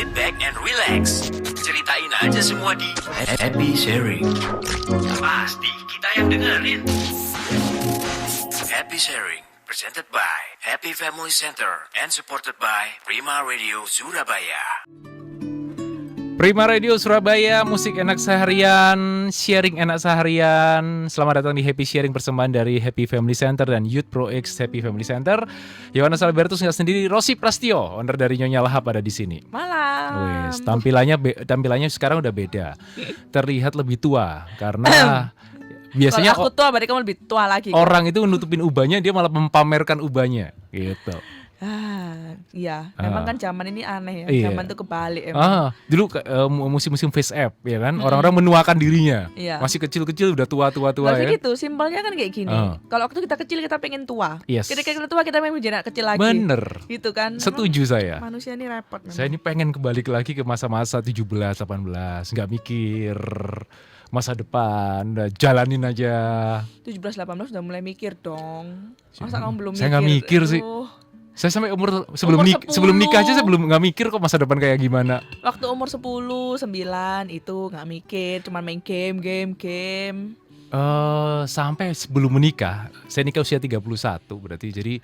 sit back and relax. Ceritain aja semua di Happy Sharing. Pasti kita yang dengerin. Happy Sharing, presented by Happy Family Center and supported by Prima Radio Surabaya. Prima Radio Surabaya, musik enak seharian, sharing enak seharian. Selamat datang di Happy Sharing persembahan dari Happy Family Center dan Youth Pro X Happy Family Center. Yohanes Albertus nggak sendiri, Rosi Prastio, owner dari Nyonya Lahap ada di sini. Malam. Wes, tampilannya sekarang udah beda. Terlihat lebih tua karena biasanya kalau aku tua, berarti kamu lebih tua lagi. Orang itu nutupin ubahnya, dia malah mempamerkan ubahnya, gitu. Iya, memang kan zaman ini aneh ya. Iya. Zaman tuh kebalik emang. Dulu musim-musim face app ya kan, orang-orang menuakan dirinya. Iya. Masih kecil-kecil udah tua-tua Gak ya. gitu, simpelnya kan kayak gini. Kalau waktu kita kecil kita pengen tua. Yes. Ketika kita tua kita pengen menjadi anak kecil lagi. Bener. Gitu kan. Setuju saya. Manusia ini repot memang. Saya ini pengen kebalik lagi ke masa-masa 17, 18, nggak mikir masa depan, udah jalanin aja. 17 18 udah mulai mikir dong. Masa kamu belum mikir? Saya nggak mikir sih. Saya sampai umur sebelum nikah aja saya belum nggak mikir kok masa depan kayak gimana. Waktu umur 10, 9 itu nggak mikir, cuma main game. Sampai sebelum menikah, saya nikah usia 31 berarti jadi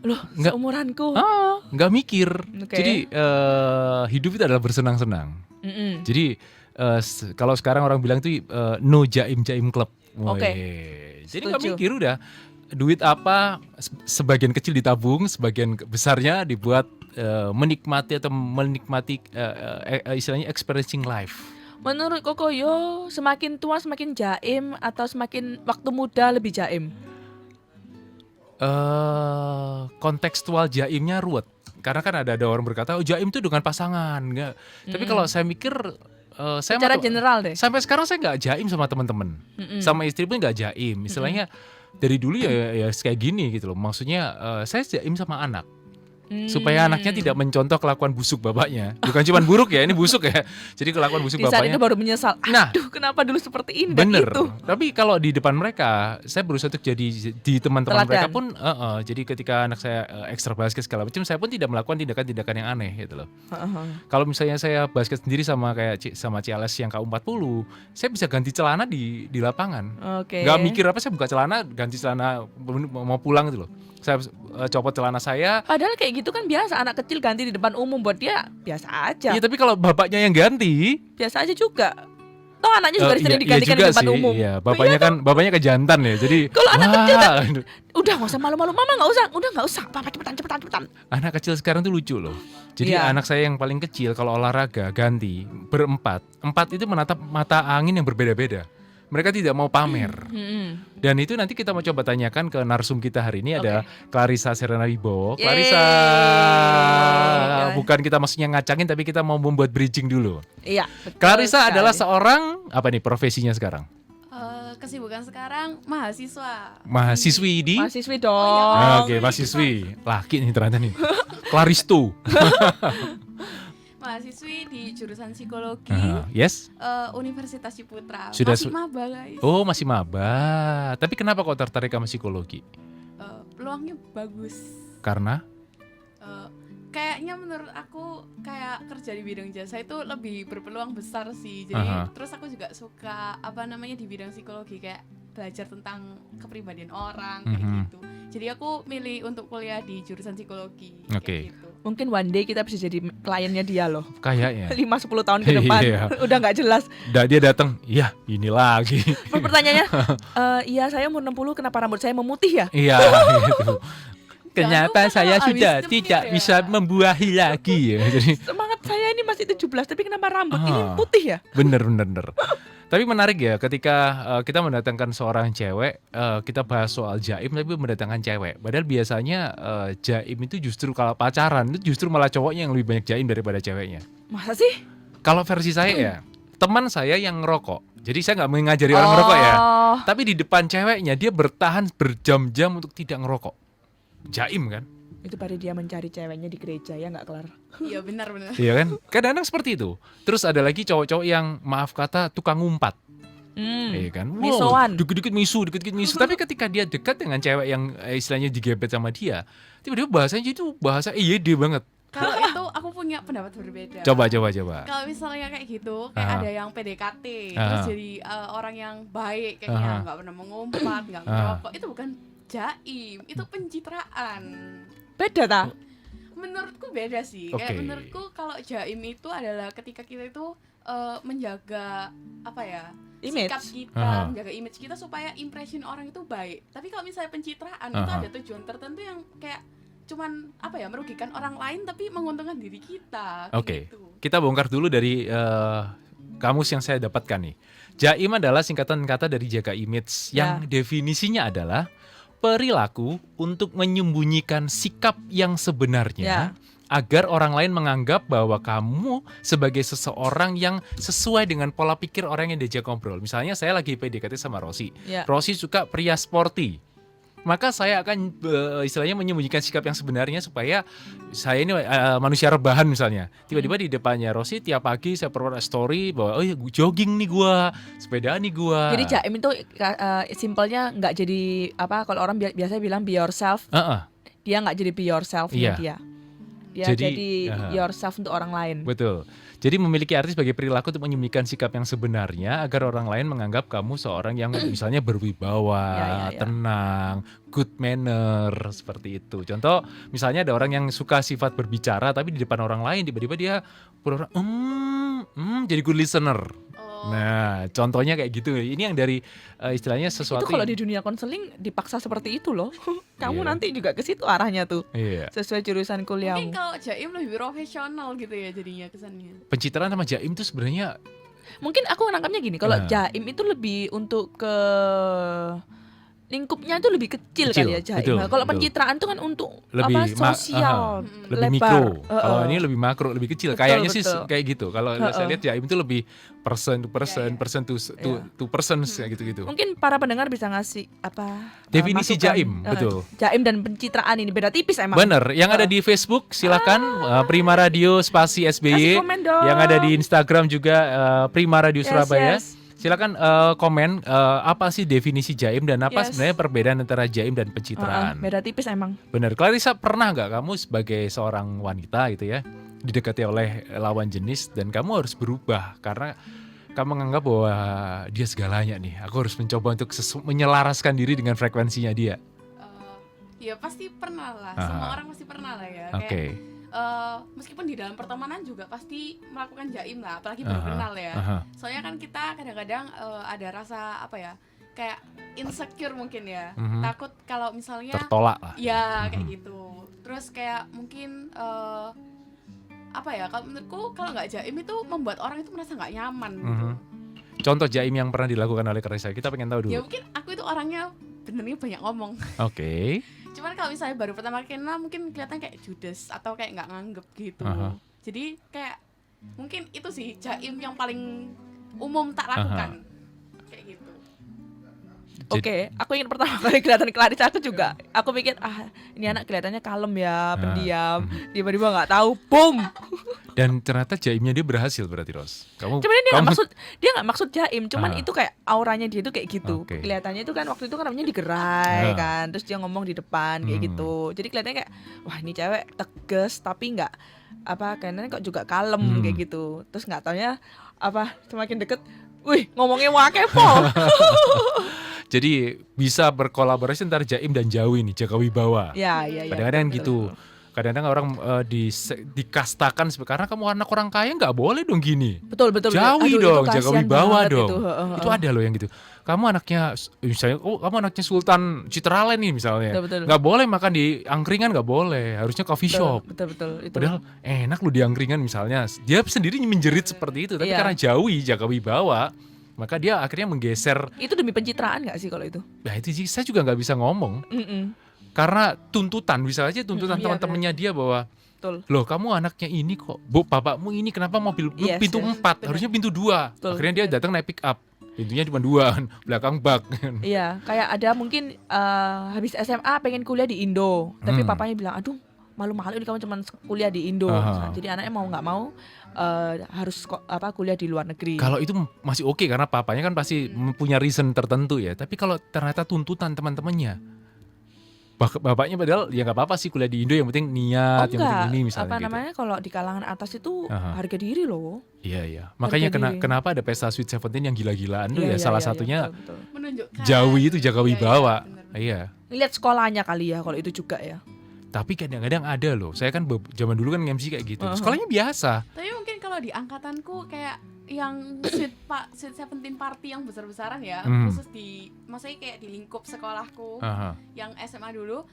Loh, nggak- seumuranku. nggak mikir. Oke. Jadi hidup itu adalah bersenang-senang. Jadi kalau sekarang orang bilang tuh no jaim club. Oke. Jadi nggak Setuju. mikir udah. Duit apa sebagian kecil ditabung, sebagian besarnya dibuat menikmati istilahnya experiencing life. Menurut Kokoyo, semakin tua semakin jaim atau semakin waktu muda lebih jaim? Kontekstual jaimnya ruwet. Karena kan ada orang berkata, oh jaim itu dengan pasangan, enggak. Tapi kalau saya mikir, saya Secara general deh. sampai sekarang saya nggak jaim sama teman-teman, sama istri pun nggak jaim. Istilahnya dari dulu ya kayak gini gitu loh. Maksudnya saya jaim sama anak. Supaya anaknya tidak mencontoh kelakuan busuk bapaknya. Bukan cuma buruk ya, ini busuk ya. Jadi kelakuan busuk Di saat bapaknya. itu baru menyesal. Nah. Aduh, kenapa dulu seperti ini dan Bener. itu? Tapi kalau di depan mereka, saya berusaha untuk jadi di teman-teman Teladan. mereka pun, jadi ketika anak saya ekstra basket segala macam, saya pun tidak melakukan tindakan-tindakan yang aneh gitu loh. Kalau misalnya saya basket sendiri sama sama Ciales yang KU40, saya bisa ganti celana di lapangan. Oke. Gak mikir apa, saya buka celana, ganti celana mau pulang gitu loh. Saya copot celana saya. Padahal kayak gitu kan biasa, anak kecil ganti di depan umum buat dia biasa aja. Iya, tapi kalau bapaknya yang ganti, Biasa aja juga. Toh anaknya juga sering digantikan juga di depan sih, umum. Iya, bapaknya kejantan ya. Jadi Kalau anak kecil wah, Udah nggak usah malu-malu, mama nggak usah, papa cepetan. anak kecil sekarang tuh lucu loh. Jadi Iya. anak saya yang paling kecil kalau olahraga ganti berempat, itu menatap mata angin yang berbeda-beda. Mereka tidak mau pamer. Dan itu nanti kita mau coba tanyakan ke narsum kita hari ini ada Clarissa Serena Wibowo. Yeay. Clarissa, bukan kita maksudnya ngacangin tapi kita mau membuat bridging dulu. Iya. betul Clarissa sekali. adalah seorang apa nih profesinya sekarang? Kesibukan sekarang mahasiswa. Mahasiswi di Mahasiswi dong. Oke, mahasiswi. Laki nih ternyata nih. Claristo. Mahasiswi di jurusan psikologi Yes. Universitas Ciputra. Sudah Masih maba guys. Oh, masih maba. Tapi kenapa kok tertarik sama psikologi? Peluangnya bagus. Karena Kayaknya menurut aku kayak kerja di bidang jasa itu lebih berpeluang besar sih. Jadi terus aku juga suka di bidang psikologi kayak belajar tentang kepribadian orang kayak gitu. Jadi aku milih untuk kuliah di jurusan psikologi. Oke. Kayak gitu. Mungkin one day kita bisa jadi kliennya dia loh. kayaknya 5-10 tahun ke depan. Iya. Udah nggak jelas. dia datang, iya ini lagi. Pertanyaannya, iya saya umur 60 kenapa rambut saya memutih ya? Iya gitu. Kenapa lupa saya kalau sudah habis tidak nyemir ya? bisa membuahi lagi ya. Jadi Semangat saya ini masih 17 tapi kenapa rambut ini putih ya? bener. Tapi menarik ya ketika kita mendatangkan seorang cewek, kita bahas soal jaim tapi mendatangkan cewek. Padahal biasanya jaim itu justru kalau pacaran itu justru malah cowoknya yang lebih banyak jaim daripada ceweknya. Masa sih? Kalau versi saya ya, teman saya yang ngerokok. Jadi saya nggak mengajari orang ngerokok ya. Tapi di depan ceweknya dia bertahan berjam-jam untuk tidak ngerokok. Jaim kan? Itu pada dia mencari ceweknya di gereja ya nggak kelar. Iya benar. Iya kan? Kadang-kadang seperti itu. Terus ada lagi cowok-cowok yang maaf kata tukang ngumpat. Iya kan? Misoan. Dikit-dikit misu. Tapi ketika dia dekat dengan cewek yang istilahnya digebet sama dia, tiba-tiba bahasanya itu bahasa IYD banget. Kalau itu aku punya pendapat berbeda. Coba. Kalau misalnya kayak gitu, kayak ada yang PDKT, Aha. terus jadi orang yang baik, kayaknya nggak pernah mengumpat, nggak merokok, itu bukan jaim, itu pencitraan. Beda ta? Menurutku beda sih. Oke. Kayak menurutku kalau jaim itu adalah ketika kita itu menjaga apa ya? Image. Sikap kita, menjaga image kita supaya impression orang itu baik. Tapi kalau misalnya pencitraan itu ada tujuan tertentu yang kayak cuman apa ya, merugikan orang lain tapi menguntungkan diri kita. Kayak Oke. gitu. Kita bongkar dulu dari kamus yang saya dapatkan nih. Jaim adalah singkatan kata dari jaga image yang definisinya adalah perilaku untuk menyembunyikan sikap yang sebenarnya agar orang lain menganggap bahwa kamu sebagai seseorang yang sesuai dengan pola pikir orang yang diajak ngobrol. Misalnya saya lagi PDKT sama Rosi. Rosi suka pria sporty. Maka saya akan istilahnya menyembunyikan sikap yang sebenarnya supaya saya ini manusia rebahan misalnya. Tiba-tiba di depannya Rosi tiap pagi saya perbuat story bahwa jogging nih gua, sepedaan nih gua. Jadi jaim itu simpelnya nggak jadi apa, kalau orang biasa bilang be yourself. Dia nggak jadi be yourself dia. Dia jadi yourself untuk orang lain. Betul. Jadi memiliki arti sebagai perilaku untuk menyembunyikan sikap yang sebenarnya agar orang lain menganggap kamu seorang yang misalnya berwibawa, tenang, good manner, seperti itu. Contoh, misalnya ada orang yang suka sifat berbicara tapi di depan orang lain tiba-tiba dia pura-pura jadi good listener. Nah, contohnya kayak gitu. Ini yang dari istilahnya sesuatu. Itu kalau di dunia konseling dipaksa seperti itu loh. Kamu nanti juga ke situ arahnya tuh. Sesuai jurusan kuliahmu. Mungkin kalau jaim lebih profesional gitu ya jadinya kesannya. Pencitraan sama jaim itu sebenarnya mungkin aku nangkapnya gini, kalau jaim itu lebih untuk ke lingkupnya itu lebih kecil kali ya jaim. Kalau pencitraan itu kan untuk lebih sosial, lebih lebar. mikro. Kalau ini lebih makro, lebih kecil. Kayaknya sih kayak gitu. Kalau saya lihat jaim itu lebih person to person, person to persons kayak gitu-gitu. Mungkin para pendengar bisa ngasih apa definisi masukan. jaim, betul. Jaim dan pencitraan ini beda tipis emang. Bener, yang ada di Facebook silakan Prima Radio spasi SBY. Kasih komen dong. Yang ada di Instagram juga Prima Radio Surabaya. Silakan komen apa sih definisi jaim dan apa sebenarnya perbedaan antara jaim dan pencitraan. Beda tipis emang. Bener, Clarissa, pernah nggak kamu sebagai seorang wanita gitu ya didekati oleh lawan jenis dan kamu harus berubah karena kamu menganggap bahwa dia segalanya nih, aku harus mencoba untuk menyelaraskan diri dengan frekuensinya dia. Ya pasti pernah lah, semua orang pasti pernah lah ya. Kayak, meskipun di dalam pertemanan juga pasti melakukan jaim lah, apalagi baru kenal ya. Soalnya kan kita kadang-kadang ada rasa apa ya, kayak insecure mungkin ya, takut kalau misalnya tertolak lah. Ya kayak gitu. Terus kayak mungkin apa ya, kalau menurutku kalau nggak jaim itu membuat orang itu merasa nggak nyaman gitu. Contoh jaim yang pernah dilakukan oleh Clarissa, kita pengen tahu dulu. Ya mungkin aku itu orangnya benernya banyak ngomong. Oke. Cuman kalau misalnya baru pertama kenal mungkin kelihatan kayak judes atau kayak nggak nganggep gitu. Jadi kayak mungkin itu sih jaim yang paling umum tak lakukan. Kayak gitu. Oke, aku ingin pertama kali kelihatan Clarissa, aku juga. Aku pikir ini anak kelihatannya kalem ya, pendiam. Tiba-tiba nggak tahu, boom. Dan ternyata jaimnya dia berhasil berarti, Ros. Cuman dia nggak maksud jaim, cuman itu kayak auranya dia itu kayak gitu. Kelihatannya itu kan waktu itu kan namanya digerai kan, terus dia ngomong di depan kayak gitu. Jadi kelihatannya kayak wah ini cewek tegas tapi nggak apa, kayaknya kok juga kalem kayak gitu. Terus nggak taunya apa semakin deket, wih ngomongnya wakepo. Jadi bisa berkolaborasi antara jaim dan jawi nih, jaga wibawa. Iya. Kadang-kadang gitu. Kadang-kadang orang dikastakan karena kamu anak orang kaya nggak boleh dong gini. Betul. Jawi dong, jaga wibawa dong. Itu ada loh yang gitu. Kamu anaknya misalnya, kamu anaknya Sultan Citralen nih misalnya. Betul. Nggak boleh makan di angkringan, nggak boleh. Harusnya coffee shop. Betul. Itu. Padahal enak loh di angkringan misalnya. Dia sendiri menjerit seperti itu, tapi karena jawi, jaga wibawa, maka dia akhirnya menggeser. Itu demi pencitraan nggak sih kalau itu? Nah itu sih saya juga nggak bisa ngomong. Karena tuntutan, bisa aja tuntutan teman-temannya dia bahwa loh kamu anaknya ini kok, bapakmu ini kenapa mobil pintu 4, harusnya pintu 2. Akhirnya dia datang naik pick up, pintunya cuma 2, belakang bak. Iya, kayak ada mungkin habis SMA pengen kuliah di Indo, tapi papanya bilang aduh malu-malu ini kamu cuma kuliah di Indo. Jadi anaknya mau nggak mau harus kuliah di luar negeri. Kalau itu masih oke karena papanya kan pasti punya reason tertentu ya. Tapi kalau ternyata tuntutan teman-temannya, bapaknya padahal ya nggak apa-apa sih kuliah di Indo, yang penting niat, yang penting ini misalnya apa gitu. namanya kalau di kalangan atas itu harga diri loh. Iya. Makanya kenapa ada pesta Sweet Seventeen yang gila-gilaan tuh ya salah satunya betul. Menunjukkan Jawi itu jaga wibawa. Iya. Lihat sekolahnya kali ya kalau itu juga ya. Tapi kadang-kadang ada loh. Saya kan zaman dulu kan MC kayak gitu. Sekolahnya biasa. Tapi mungkin kalau di angkatanku kayak yang Sweet Seventeen party yang besar-besaran ya, khusus maksudnya kayak di lingkup sekolahku yang SMA dulu,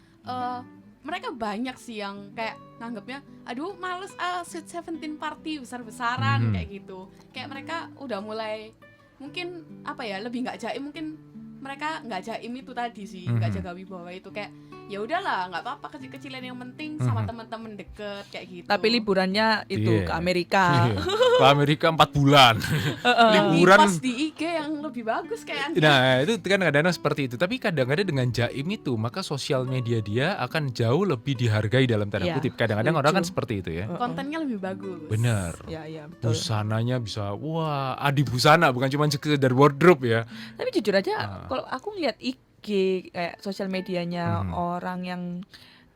mereka banyak sih yang kayak nganggapnya, aduh males Sweet Seventeen party besar-besaran kayak gitu. Kayak mereka udah mulai mungkin apa ya, lebih nggak jaim, mungkin mereka nggak jaim itu tadi sih, nggak jaga wibawa itu, kayak ya udahlah nggak apa-apa, kecil-kecilan yang penting sama teman-teman deket kayak gitu. Tapi liburannya itu ke Amerika. Ke Amerika 4 bulan. Liburan pas di IG yang lebih bagus kayak. Nah itu kan kadang-kadang seperti itu. Tapi kadang-kadang dengan jaim itu, maka sosial media dia akan jauh lebih dihargai dalam tanda kutip. Kadang-kadang orang kan seperti itu ya. Kontennya lebih bagus. Bener. Ya betul. Busananya bisa, wah adi busana, bukan cuma sekedar wardrobe ya. Tapi jujur aja kalau aku ngeliat IG kayak sosial medianya orang yang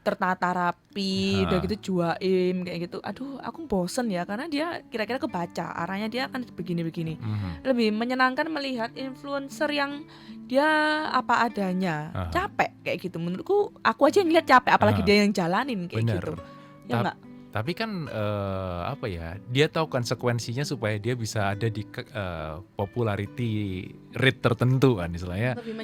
tertata rapi, udah gitu juaim kayak gitu. Aduh, aku bosen ya karena dia kira-kira kebaca arahnya dia akan begini-begini. Lebih menyenangkan melihat influencer yang dia apa adanya. Capek kayak gitu. Menurutku aku aja yang lihat capek, apalagi dia yang jalanin kayak gitu. Ya enggak? Tapi kan apa ya, dia tahu konsekuensinya supaya dia bisa ada di popularity rate tertentu kan istilahnya. Lebih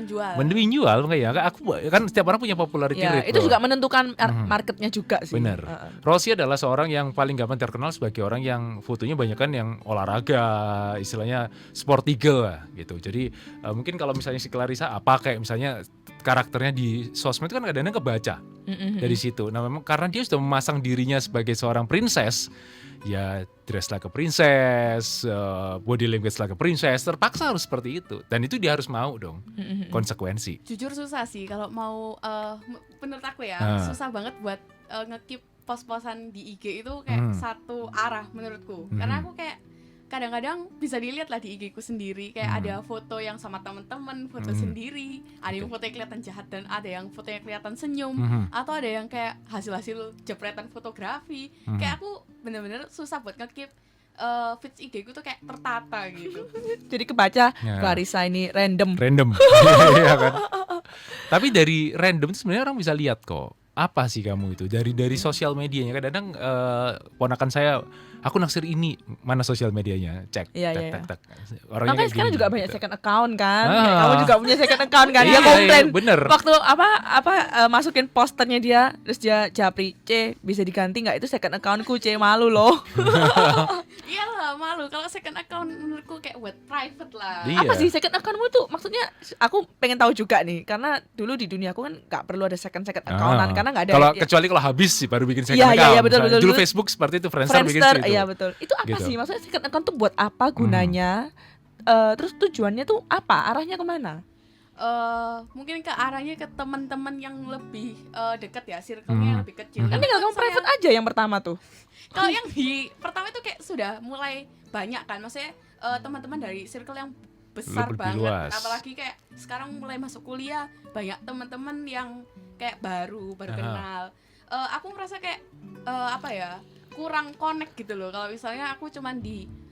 menjual kayak aku kan setiap orang punya popularity rate. Itu juga menentukan marketnya juga sih. Bener. Rossi adalah seorang yang paling gampang terkenal sebagai orang yang fotonya banyak kan yang olahraga, istilahnya sport eagle lah gitu. Jadi mungkin kalau misalnya si Clarissa apa kayak misalnya karakternya di sosmed kan kadang-kadang kebaca dari situ. Nah memang karena dia sudah memasang dirinya sebagai seorang princess, ya dress like a princess, body language like a princess, terpaksa harus seperti itu. Dan itu dia harus mau dong konsekuensi. Jujur susah sih kalau mau, menurut aku ya susah banget buat nge-keep pos-posan di IG itu kayak satu arah menurutku. Karena aku kayak kadang-kadang bisa dilihat lah di IG ku sendiri, kayak ada foto yang sama teman-teman, foto sendiri, ada yang foto yang kelihatan jahat dan ada yang foto yang kelihatan senyum, atau ada yang kayak hasil-hasil jepretan fotografi. Kayak aku bener-bener susah buat nge-keep feeds IG ku tuh kayak tertata gitu. Jadi kebaca Clarissa ini random. Iya kan. Tapi dari random itu sebenarnya orang bisa lihat kok. Apa sih kamu itu dari sosial medianya. Kadang-kadang ponakan saya, aku naksir ini, mana sosial medianya, cek tak. Orangnya makanya sekarang juga banyak second account kan. Kamu juga punya second account kan. Dia komplain waktu masukin posternya dia, terus dia japri, C bisa diganti nggak, itu second accountku, C malu loh. Iyalah malu, kalau second account menurutku kayak buat private lah. Apa sih second accountmu itu maksudnya? Aku pengen tahu juga nih, karena dulu di dunia aku kan nggak perlu ada second account karena nggak ada. Kecuali kalau habis sih baru bikin second account. Iya betul. Dulu Facebook seperti itu, Friendster bikin situ. Iya betul. Itu apa gitu. sih? Maksudnya second account tuh buat apa gunanya? Terus tujuannya tuh apa? Arahnya kemana? Mungkin ke arahnya ke teman-teman yang lebih dekat ya, circle-nya yang lebih kecil. Kan tinggal kamu private aja yang pertama tuh. Kalau yang di pertama itu kayak sudah mulai banyak kan, maksudnya teman-teman dari circle yang besar lebih banget. luas. Apalagi kayak sekarang mulai masuk kuliah, banyak teman-teman yang kayak baru kenal. Aku merasa kayak apa ya, kurang connect gitu loh. Kalau misalnya aku cuman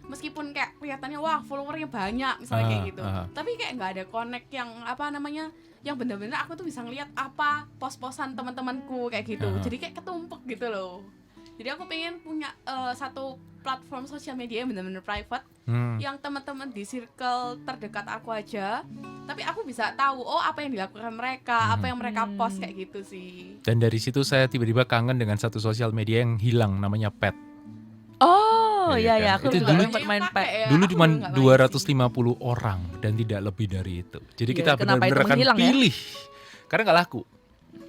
meskipun kayak kelihatannya wah followernya banyak misalnya kayak gitu, tapi kayak nggak ada connect yang apa namanya, yang bener-bener aku tuh bisa ngeliat apa pos-posan teman-temanku kayak gitu. Jadi kayak ketumpuk gitu loh. Jadi aku pengen punya satu platform sosial media yang benar-benar private, yang teman-teman di circle terdekat aku aja, tapi aku bisa tahu apa yang dilakukan mereka, apa yang mereka post kayak gitu sih. Dan dari situ saya tiba-tiba kangen dengan satu sosial media yang hilang, namanya Pet. Oh Iya iya, kan? aku Itu juga dulu sempat main Pet. Dulu cuma 250 orang dan tidak lebih dari itu. Jadi kita benar-benar akan pilih, karena nggak laku.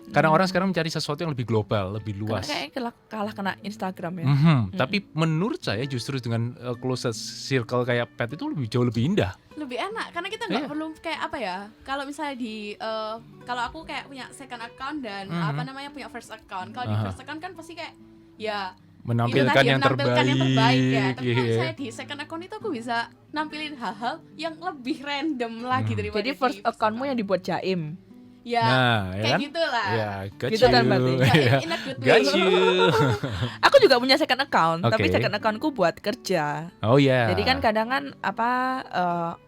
Karena orang sekarang mencari sesuatu yang lebih global, lebih luas. Kayaknya kalah kena Instagram ya. Tapi menurut saya justru dengan closest circle kayak Pet itu jauh lebih indah. Lebih enak karena kita nggak perlu kayak apa ya. Kalau misalnya kalau aku kayak punya second account dan apa namanya punya first account. Kalau di first account kan pasti kayak ya menampilkan yang terbaik ya. Tapi kalau saya di second account itu aku bisa nampilin hal-hal yang lebih random lagi daripada. Jadi first accountmu yang dibuat jaim. Ya, Nah, ya kayak kan? gitulah. Ya, got Gitu kan you. berarti? Iya. In a good Got way. you. Aku juga punya second account, tapi Oke. second accountku buat kerja. Oh ya. Jadi kan kadang kan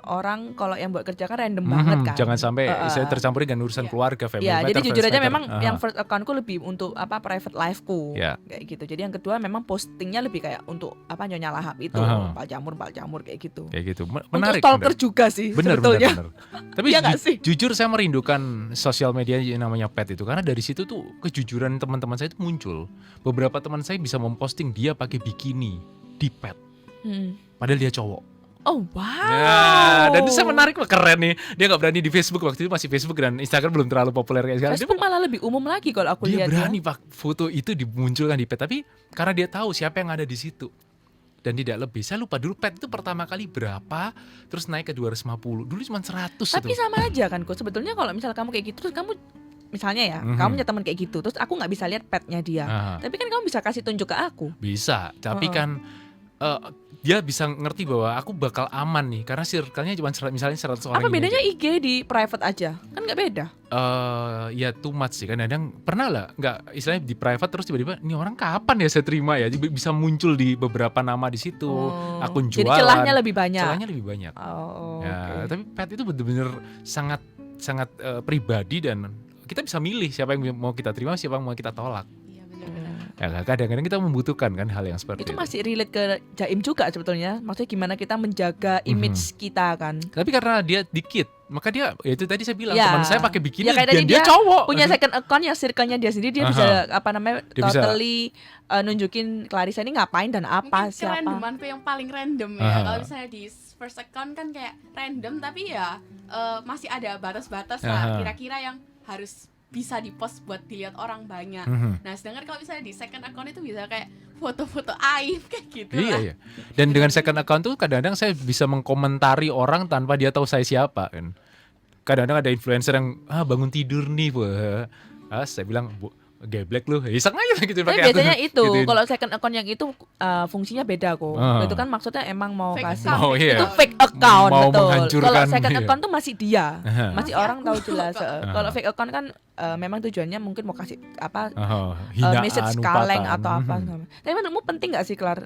orang kalau yang buat kerja kan random banget kan. Jangan sampai saya Heeh. tercampur dengan urusan Iya. keluarga, family Ya, matter, jadi jujur friends aja matter. memang Aha. yang first accountku lebih untuk private life-ku Ya. kayak gitu. Jadi yang kedua memang postingnya lebih kayak untuk Nyonya Lahap itu, Aha. Pak Jamur kayak gitu. Kayak gitu. Untuk Menarik. stalker juga sih sebetulnya. Bener. Tapi Iya nggak sih? jujur saya merindukan sosial media yang namanya pet itu, karena dari situ tuh kejujuran teman-teman saya itu muncul. Beberapa teman saya bisa memposting dia pakai bikini di pet, padahal dia cowok. Oh wow. Nah, dan itu saya menarik loh, keren nih. Dia nggak berani di Facebook, waktu itu masih Facebook dan Instagram belum terlalu populer kayak sekarang. Facebook malah lebih umum lagi kalau aku Dia lihat berani ya. pak foto itu dimunculkan di pet, tapi karena dia tahu siapa yang ada di situ. Dan tidak lebih. Saya lupa dulu pet itu pertama kali berapa, terus naik ke 250. Dulu cuma 100 Tapi itu. sama aja kan kok. Sebetulnya kalau misal kamu kayak gitu terus kamu misalnya ya, kamu punya teman kayak gitu, terus aku nggak bisa lihat petnya dia. Aha. Tapi kan kamu bisa kasih tunjuk ke aku. Bisa, tapi Heeh. kan dia bisa ngerti bahwa aku bakal aman nih, karena circle-nya cuma misalnya 100 orang. Apa ini bedanya aja. IG di private aja? Kan nggak beda. Ya too much sih, kadang pernah lah nggak istilahnya di private terus tiba-tiba ini orang kapan ya saya terima ya, bisa muncul di beberapa nama di situ, akun jualan. Jadi celahnya lebih banyak. Celahnya lebih banyak. Oh, Ya, oke. tapi pet itu benar-benar sangat pribadi dan kita bisa milih siapa yang mau kita terima, siapa yang mau kita tolak. Iya benar-benar. Ya kadang-kadang kita membutuhkan kan hal yang seperti Itu itu. masih relate ke Jaim juga sebetulnya. Maksudnya gimana kita menjaga image kita kan. Tapi karena dia dikit, maka dia ya itu tadi saya bilang Ya. teman saya pakai bikini Ya, kayak dan tadi dia dia cowok. Punya second account yang circle-nya dia sendiri, dia Aha. bisa Dia bisa- totally nunjukin Clarissa ini ngapain dan apa, Mungkin siapa. kerandomanku yang paling random ya. Aha. Kalau misalnya di first account kan kayak random, tapi ya masih ada batas-batas Aha. lah. Kira-kira yang harus bisa di-post buat dilihat orang banyak. Nah, sedangkan kalau misalnya di second account itu bisa kayak foto-foto aib kayak gitu Iya, lah. iya. Dan dengan second account tuh kadang-kadang saya bisa mengkomentari orang tanpa dia tahu saya siapa kan. Kadang-kadang ada influencer yang bangun tidur nih, wah. Saya bilang, geblek lu, iseng aja gitu Tapi pakai biasanya akun, itu gituin. kalau second account yang itu fungsinya beda kok. Ah. Itu kan maksudnya emang mau Fake kasih. account. Oh, iya. Itu fake account Mau betul. menghancurkan, Kalau second iya. account tuh masih dia. Aha. Masih Masih orang aku tahu kok. jelas. Kalau fake account kan memang tujuannya mungkin mau kasih apa Hinaan, message kaleng umpatan. atau apa. Tapi menurutmu penting gak sih Klar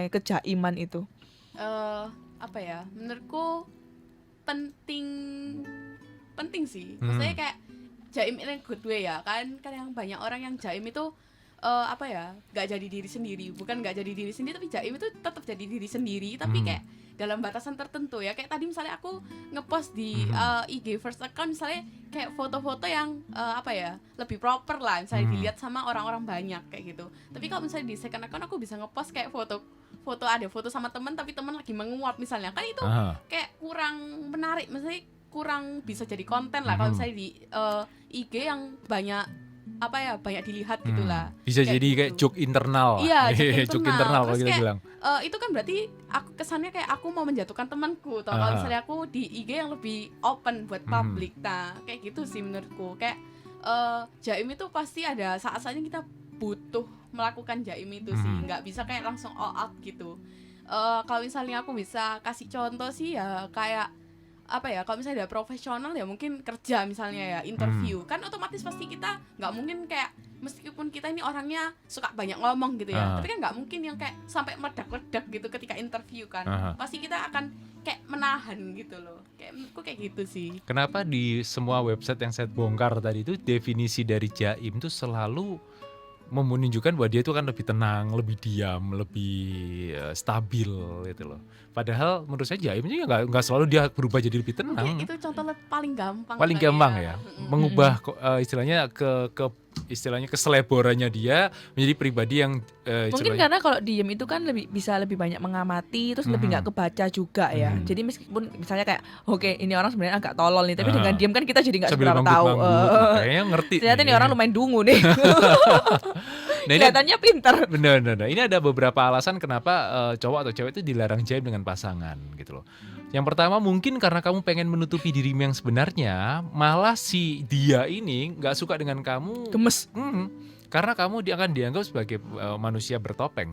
kejaiman itu? Apa ya? Menurutku penting sih. Maksudnya kayak jaim in a good way ya kan yang banyak orang yang jaim itu nggak jadi diri sendiri, bukan nggak jadi diri sendiri, tapi jaim itu tetap jadi diri sendiri, tapi kayak dalam batasan tertentu ya. Kayak tadi misalnya aku ngepost di IG first account misalnya kayak foto-foto yang lebih proper lah, misalnya dilihat sama orang-orang banyak kayak gitu. Tapi kalau misalnya di second account aku bisa ngepost kayak foto ada foto sama teman, tapi teman lagi menguap misalnya, kan itu kayak kurang menarik, maksudnya kurang bisa jadi konten lah. Kalau misalnya di IG yang banyak dilihat gitulah. Bisa Kayak jadi kayak gitu. joke internal. Iya, Joke internal kalau Terus kita kayak, bilang. itu kan berarti aku kesannya kayak aku mau menjatuhkan temanku. Atau kalau misalnya aku di IG yang lebih open buat publik. Nah, kayak gitu sih menurutku. Kayak jaim itu pasti ada saat-saatnya kita butuh melakukan jaim itu sih. Nggak bisa kayak langsung all out gitu. Kalau misalnya aku bisa kasih contoh sih ya kayak kalau misalnya udah profesional ya mungkin kerja misalnya ya interview kan otomatis pasti kita nggak mungkin kayak meskipun kita ini orangnya suka banyak ngomong gitu ya, tapi kan nggak mungkin yang kayak sampai meledak-ledak gitu ketika interview kan. Pasti kita akan kayak menahan gitu loh. Kayak menurutku kayak gitu sih. Kenapa di semua website yang saya bongkar tadi itu definisi dari jaim itu selalu menunjukkan bahwa dia itu kan lebih tenang, lebih diam, lebih stabil gitu loh. Padahal menurut saya jaim juga nggak selalu dia berubah jadi lebih tenang. Mungkin itu contoh paling gampang. Paling kali gampang ya, mengubah istilahnya istilahnya keseleborannya dia menjadi pribadi yang Mungkin karena kalau diem itu kan bisa lebih banyak mengamati, terus lebih nggak kebaca juga ya. Jadi meskipun misalnya kayak oke, ini orang sebenarnya agak tolol nih, tapi dengan diem kan kita jadi nggak sambil seberapa tahu. manggut-manggut, kayaknya ngerti. Ternyata ini orang lumayan dungu nih. Nah, ini Kelihatannya pinter. benar. Ini ada beberapa alasan kenapa cowok atau cewek itu dilarang jaim dengan pasangan gitu loh. Yang pertama mungkin karena kamu pengen menutupi dirimu yang sebenarnya, malah si dia ini nggak suka dengan kamu. Gemes. Karena kamu dia akan dianggap sebagai manusia bertopeng,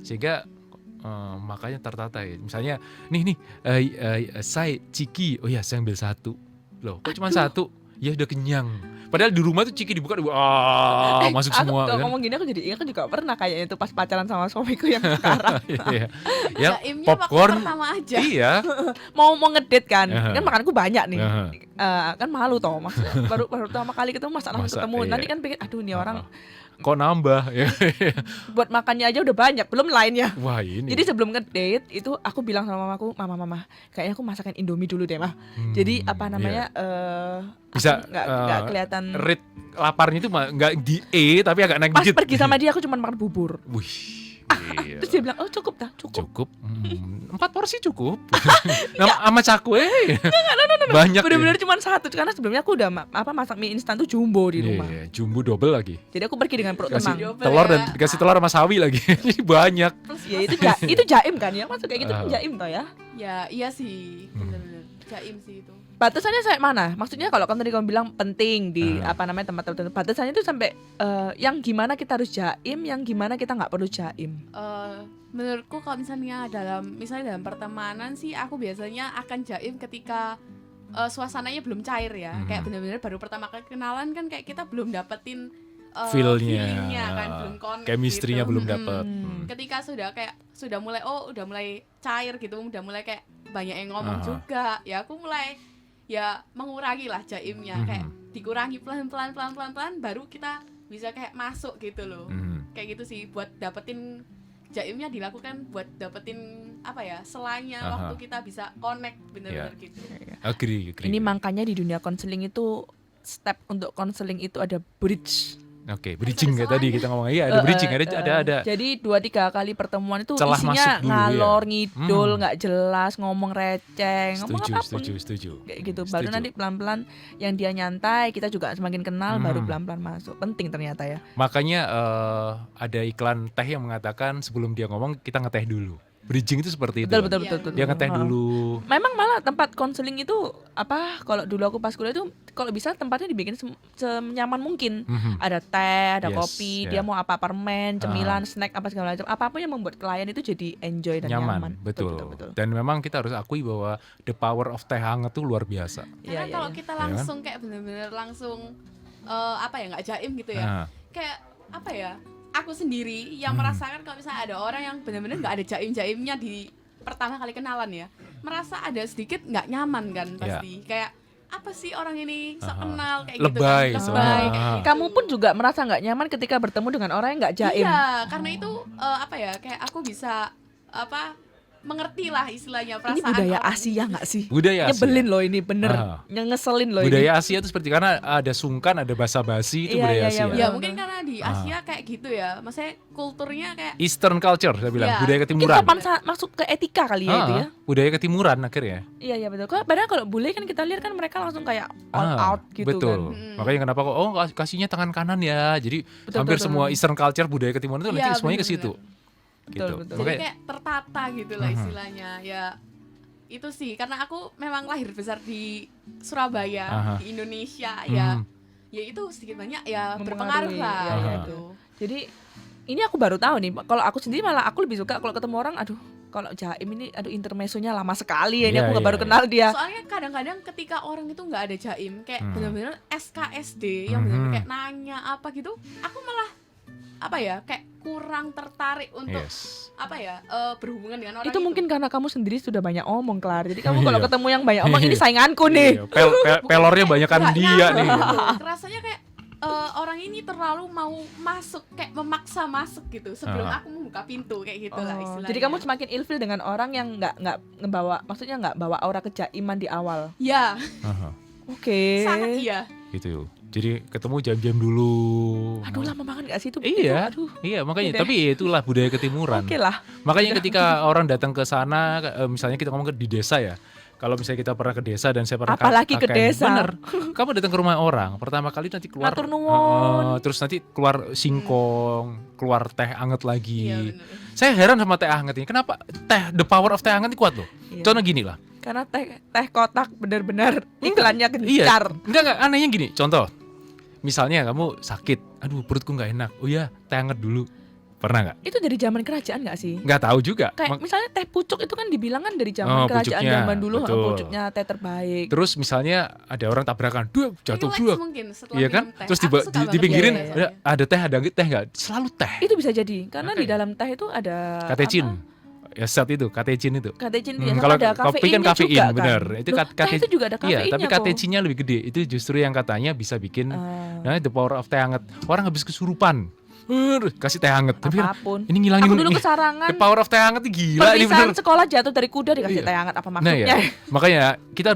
sehingga makanya tertata ya. Misalnya nih saya Ciki, oh ya saya ambil satu, loh kok cuma satu? ya udah kenyang. Padahal di rumah tuh ciki dibuka, masuk semua. Kalau Kan? ngomong gini aku jadi ingat, aku juga pernah kayaknya itu pas pacaran sama suamiku yang sekarang. Iya. Ya Jaimnya popcorn. waktu pertama aja. Iya. mau ngedate kan, Aha. kan makanku banyak nih. Aha. Kan malu toh, mas. baru pertama kali ketemu masa langsung Masa, ketemu. iya. Nanti kan pikir, aduh ini orang Kok nambah ya? buat makannya aja udah banyak, belum lainnya. Wah ini. Jadi sebelum ngedate itu aku bilang sama mamaku, mama, kayaknya aku masakin Indomie dulu deh, mah. Jadi apa namanya? Bisa aku nggak kelihatan. Rate laparnya itu nggak di tapi agak naik Pas dikit. pergi sama dia aku cuma makan bubur. Wih. Iya. Terus dia bilang, oh cukup dah, cukup. Cukup. 4 porsi cukup. Sama cakwe. Banyak. Bener-bener cuma satu, karena sebelumnya aku udah masak mie instan tuh jumbo di rumah. Iya, jumbo double lagi. Jadi aku pergi dengan perut Kasih tenang. telur dan dikasih telur sama sawi lagi. Jadi banyak. Ya itu jaim kan ya, masuk kayak gitu kan jaim toh ya. Ya iya sih, bener-bener jaim sih itu. Batasannya sampai mana? Maksudnya kalau kan tadi kamu bilang penting di tempat tertentu. Batasannya itu sampai yang gimana kita harus jaim, yang gimana kita nggak perlu jaim. Menurutku kalau misalnya dalam pertemanan sih aku biasanya akan jaim ketika suasananya belum cair ya. Kayak benar-benar baru pertama kali kenalan kan kayak kita belum dapetin feelingnya kan, belum connect chemistry-nya gitu. belum dapet. Ketika sudah mulai cair gitu, udah mulai kayak banyak yang ngomong juga, ya aku mulai ya mengurangi lah jaimnya, kayak dikurangi pelan-pelan baru kita bisa kayak masuk gitu loh. Kayak gitu sih, buat dapetin jaimnya dilakukan buat dapetin apa ya, selanya waktu kita bisa connect bener-bener gitu. Agree. Ini makanya di dunia konseling itu step untuk konseling itu ada bridge. Oke, bridging kayak tadi kita ngomong. Iya, ada bridging, ada. Jadi 2-3 kali pertemuan itu Celah isinya masuk dulu, ngalor ya. ngidul, nggak jelas, ngomong receh, ngomong apapun. Setuju. Kayak gitu. Baru nanti pelan-pelan yang dia nyantai, kita juga semakin kenal, baru pelan-pelan masuk. Penting ternyata ya. Makanya ada iklan teh yang mengatakan sebelum dia ngomong kita ngeteh dulu. Bridging itu seperti itu. Betul. Dia ngeteh dulu. Memang malah tempat konseling itu kalau dulu aku pas kuliah itu kalau bisa tempatnya dibikin senyaman mungkin. Ada teh, ada kopi, dia mau apa, permen, cemilan, snack apa segala macam. Apapun yang membuat klien itu jadi enjoy dan nyaman. Betul. Dan memang kita harus akui bahwa the power of teh hangat tuh luar biasa. Karena kalau kita langsung kayak benar-benar langsung nggak jaim gitu ya. Kayak apa ya? Aku sendiri yang merasakan kalau misalnya ada orang yang benar-benar nggak ada jaim-jaimnya di pertama kali kenalan ya, merasa ada sedikit nggak nyaman kan pasti. Kayak apa sih orang ini sok kenal kayak lebay, gitu kan, lebay. Kayak gitu. Kamu pun juga merasa nggak nyaman ketika bertemu dengan orang yang nggak jaim. Iya, karena itu kayak aku bisa mengerti lah istilahnya perasaan. Ini budaya Asia nggak sih? Budaya Asia. Nyebelin loh ini, bener. Ngeselin loh budaya ini. Asia itu seperti karena ada sungkan, ada basa-basi, itu budaya Asia. Ya mungkin karena di Asia kayak gitu ya. Maksudnya kulturnya kayak Eastern culture saya bilang, budaya Mungkin ketimuran. sopan masuk ke etika kali ya itu ya. Budaya ketimuran akhirnya. Iya betul. Padahal kalau bule kan kita lihat kan mereka langsung kayak all out gitu betul. kan. Makanya kenapa kok kasihnya tangan kanan ya. Jadi hampir semua Eastern culture budaya ketimuran itu nanti semuanya ke situ. Gitu. Betul. Jadi kayak tertata gitu lah istilahnya. Ya itu sih karena aku memang lahir besar di Surabaya, di Indonesia ya itu sedikit banyak ya berpengaruh lah gitu. Jadi ini aku baru tahu nih, kalau aku sendiri malah aku lebih suka kalau ketemu orang, kalau jaim ini intermezzonya lama sekali ya, ini aku baru kenal dia. Soalnya kadang-kadang ketika orang itu nggak ada jaim, kayak benar-benar SKSD yang benar-benar kayak nanya apa gitu, aku malah kayak kurang tertarik untuk berhubungan dengan orang itu mungkin karena kamu sendiri sudah banyak omong, Klar. Jadi kamu kalau ketemu yang banyak omong, ini sainganku nih. Pelornya banyakan dia nih. Rasanya kayak orang ini terlalu mau masuk, kayak memaksa masuk gitu sebelum aku membuka pintu kayak gitu lah istilahnya. Jadi kamu semakin ilfil dengan orang yang nggak ngebawa, maksudnya nggak bawa aura kejaiman di awal. Ya. Oke. Sangat iya. Gitu. Jadi ketemu jam-jam dulu. Aduh lama banget gak sih itu? Iya, aduh. Iya makanya. Tapi itulah budaya ketimuran. Oke lah. Makanya ketika orang datang ke sana, misalnya kita ngomong di desa ya. Kalau misalnya kita pernah ke desa dan saya pernah apalagi ke desa. Bener. Kamu datang ke rumah orang, pertama kali nanti keluar. Matur nuwun. Terus nanti keluar singkong, keluar teh anget lagi. Iya, saya heran sama teh anget ini. Kenapa the power of teh anget ini kuat loh. Iya. Contoh gini lah. Karena teh kotak benar-benar iklannya gencar. Iya. Enggak anehnya gini. Contoh. Misalnya kamu sakit, aduh perutku nggak enak. Oh ya, teh hangat dulu. Pernah nggak? Itu dari zaman kerajaan nggak sih? Nggak tahu juga. Kayak misalnya teh pucuk itu kan dibilang kan dari zaman kerajaan pucuknya, zaman dulu, betul. pucuknya teh terbaik. Terus misalnya ada orang tabrakan, jatuh Relax dua. mungkin setelah Iya kan? minum teh. Terus Aku suka banget dipinggirin, Iya, iya, ada teh nggak? Selalu teh. Itu bisa jadi karena di Makanya. dalam teh itu ada Katecin. Ya zat itu, katecin itu. Katecin Hmm, ya, kalau ada kopi kan kafeinnya kafein, juga kan. bener. Itu Loh, teh itu juga ada kafeinnya Iya, tapi kok. katecinnya lebih gede. Itu justru yang katanya bisa bikin namanya the power of teh hangat. Orang habis kesurupan. Kasih teh hangat. Tapi kan Apapun. ini ngilangin Aku dulu nih, kesarangan. the power of teh hangat ini gila ini Perpisahan bener. sekolah jatuh dari kuda dikasih Iya. teh hangat apa Nah maksudnya? ya, makanya kita